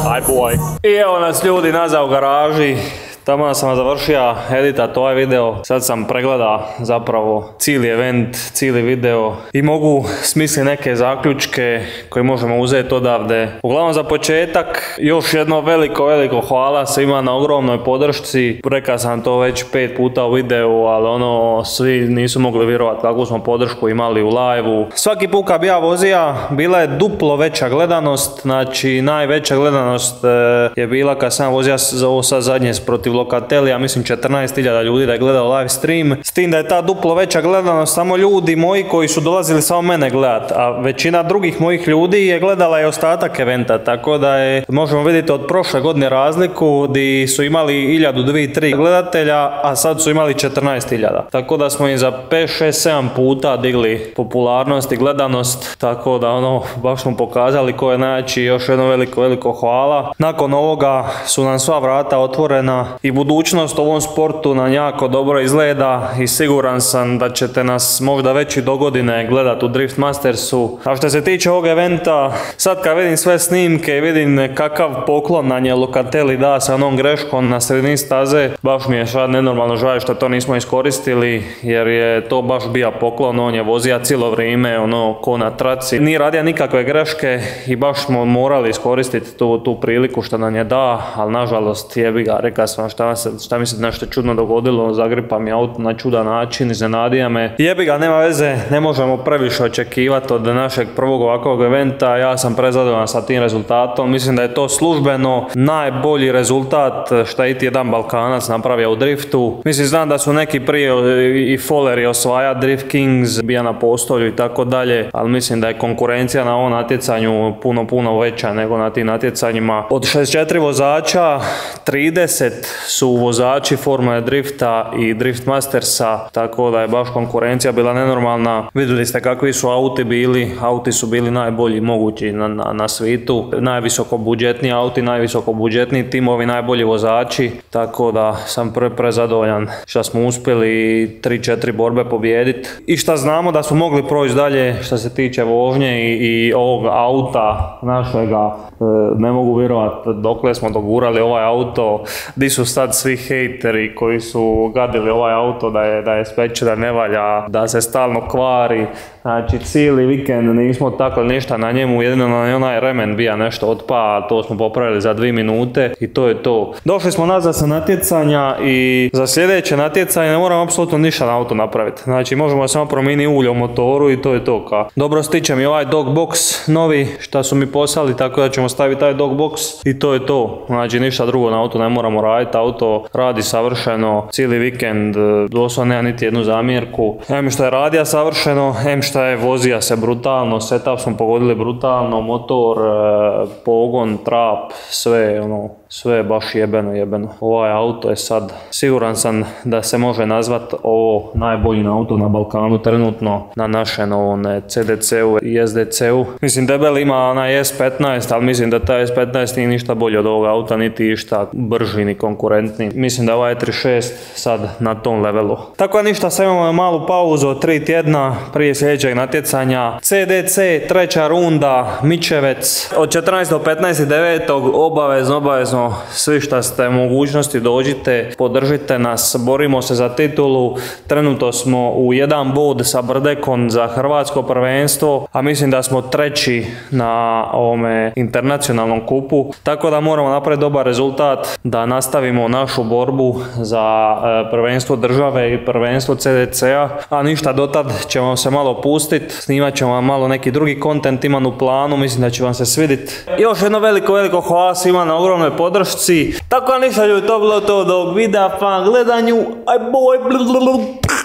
Speaker 12: Aj boj. I evo nas ljudi nazad u garaži. Tamo sam završio editat ovaj video, sad sam pregleda zapravo cijeli event, cijeli video i mogu smisliti neke zaključke koje možemo uzeti odavde. Uglavnom za početak još jedno veliko hvala svima na ogromnoj podršci. Rekao sam to već 5 puta u videu, ali svi nisu mogli vjerovati kakvu smo podršku imali u live-u. Svaki put kad bi ja vozio, bila je duplo veća gledanost, znači najveća gledanost je bila kad sam vozio za ovo sad zadnje protiv Lokatelija, mislim 14.000 ljudi da je gledao live stream, s tim da je ta duplo veća gledanost samo ljudi moji koji su dolazili samo mene gledat, a većina drugih mojih ljudi je gledala i ostatak eventa, tako da je, možemo vidjeti od prošle godine razliku di su imali 1000, 2, 3 gledatelja, a sad su imali 14.000, tako da smo im za 5, 6, 7 puta digli popularnost i gledanost, tako da baš smo pokazali ko je najjači. Još jedno veliko hvala. Nakon ovoga su nam sva vrata otvorena i budućnost u ovom sportu nam jako dobro izgleda i siguran sam da ćete nas možda već i do godine gledati u Drift Mastersu. A što se tiče ovog eventa, sad kad vidim sve snimke i vidim kakav poklon nam je Locatelli da sa onom greškom na sredini staze, baš mi je sad nenormalno žao što to nismo iskoristili, jer je to baš bio poklon. On je vozio cijelo vrijeme ko na traci, nije radio nikakve greške i baš smo morali iskoristiti tu priliku što nam je da, ali nažalost jebi ga, rekao sam šta mi se nešto čudno dogodilo, zagripa mi auto na čudan način, iznenadija me. Jebi ga, nema veze, ne možemo previše očekivati od našeg prvog ovakvog eventa. Ja sam prezadovoljan sa tim rezultatom, mislim da je to službeno najbolji rezultat šta je iti jedan Balkanac napravio u driftu. Mislim, znam da su neki prije i Folleri osvaja Drift Kings, bija na postolju i tako dalje, ali mislim da je konkurencija na ovom natjecanju puno veća nego na tim natjecanjima. Od 64 vozača, 30 su vozači Formule Drifta i Drift Mastersa, tako da je baš konkurencija bila nenormalna. Vidjeli ste kakvi su auti bili, auti su bili najbolji mogući na svijetu, najvisoko budžetni auti, najvisoko budžetni timovi, najbolji vozači, tako da sam prezadovoljan što smo uspjeli 3-4 borbe pobijediti i što znamo da smo mogli proći dalje što se tiče vožnje i ovog auta našega. Ne mogu vjerovati dokle smo dogurali ovaj auto, di su sad svi hejteri koji su gadili ovaj auto da je speče, da ne valja, da se stalno kvari. Znači cijeli vikend nismo tako ništa na njemu, jedino na onaj remen bija nešto otpa, to smo popravili za 2 minute i to je to. Došli smo nazad sa natjecanja i za sljedeće natjecanje ne moramo apsolutno ništa na auto napraviti. Znači možemo samo promijeniti ulje u motoru i to je to. Dobro, stiče mi ovaj dog box novi što su mi poslali, tako da ćemo staviti taj dog box i to je to. Znači ništa drugo na auto ne moramo raditi, auto radi savršeno cijeli vikend, doslovno nema niti jednu zamjerku. Em što je radio savršeno, em što je vozija se brutalno, setup smo pogodili brutalno, motor, pogon, trap, sve je baš jebeno. Ovaj auto je sad, siguran sam da se može nazvat ovo najbolji auto na Balkanu trenutno na našem CDC-u i SDC-u. Mislim, debel ima onaj S15, ali mislim da taj S15 nije ništa bolji od ovog auta, niti išta brži ni konkurentni. Mislim da je ovaj E36 sad na tom levelu. Tako da ništa, sad imamo malu pauzu od 3 tjedna prije sljedećeg natjecanja. CDC, 3. runda, Mičevec. Od 14. do 15.9. obavezno svi šta ste u mogućnosti dođite, podržite nas, borimo se za titulu. Trenutno smo u 1 bod sa Brdekom za hrvatsko prvenstvo, a mislim da smo 3. na ovome internacionalnom kupu, tako da moramo napraviti dobar rezultat da nastavimo našu borbu za prvenstvo države i prvenstvo CDC-a, a ništa, dotad ćemo se malo pustiti pustiti. Snimat ćemo vam malo neki drugi kontent, imam u planu, mislim da će vam se svidit. Još jedno veliko hvala svima na ogromnoj podršci. Tako ništa ljudi, to bilo to od ovog videa, pa gledanju, aj boj,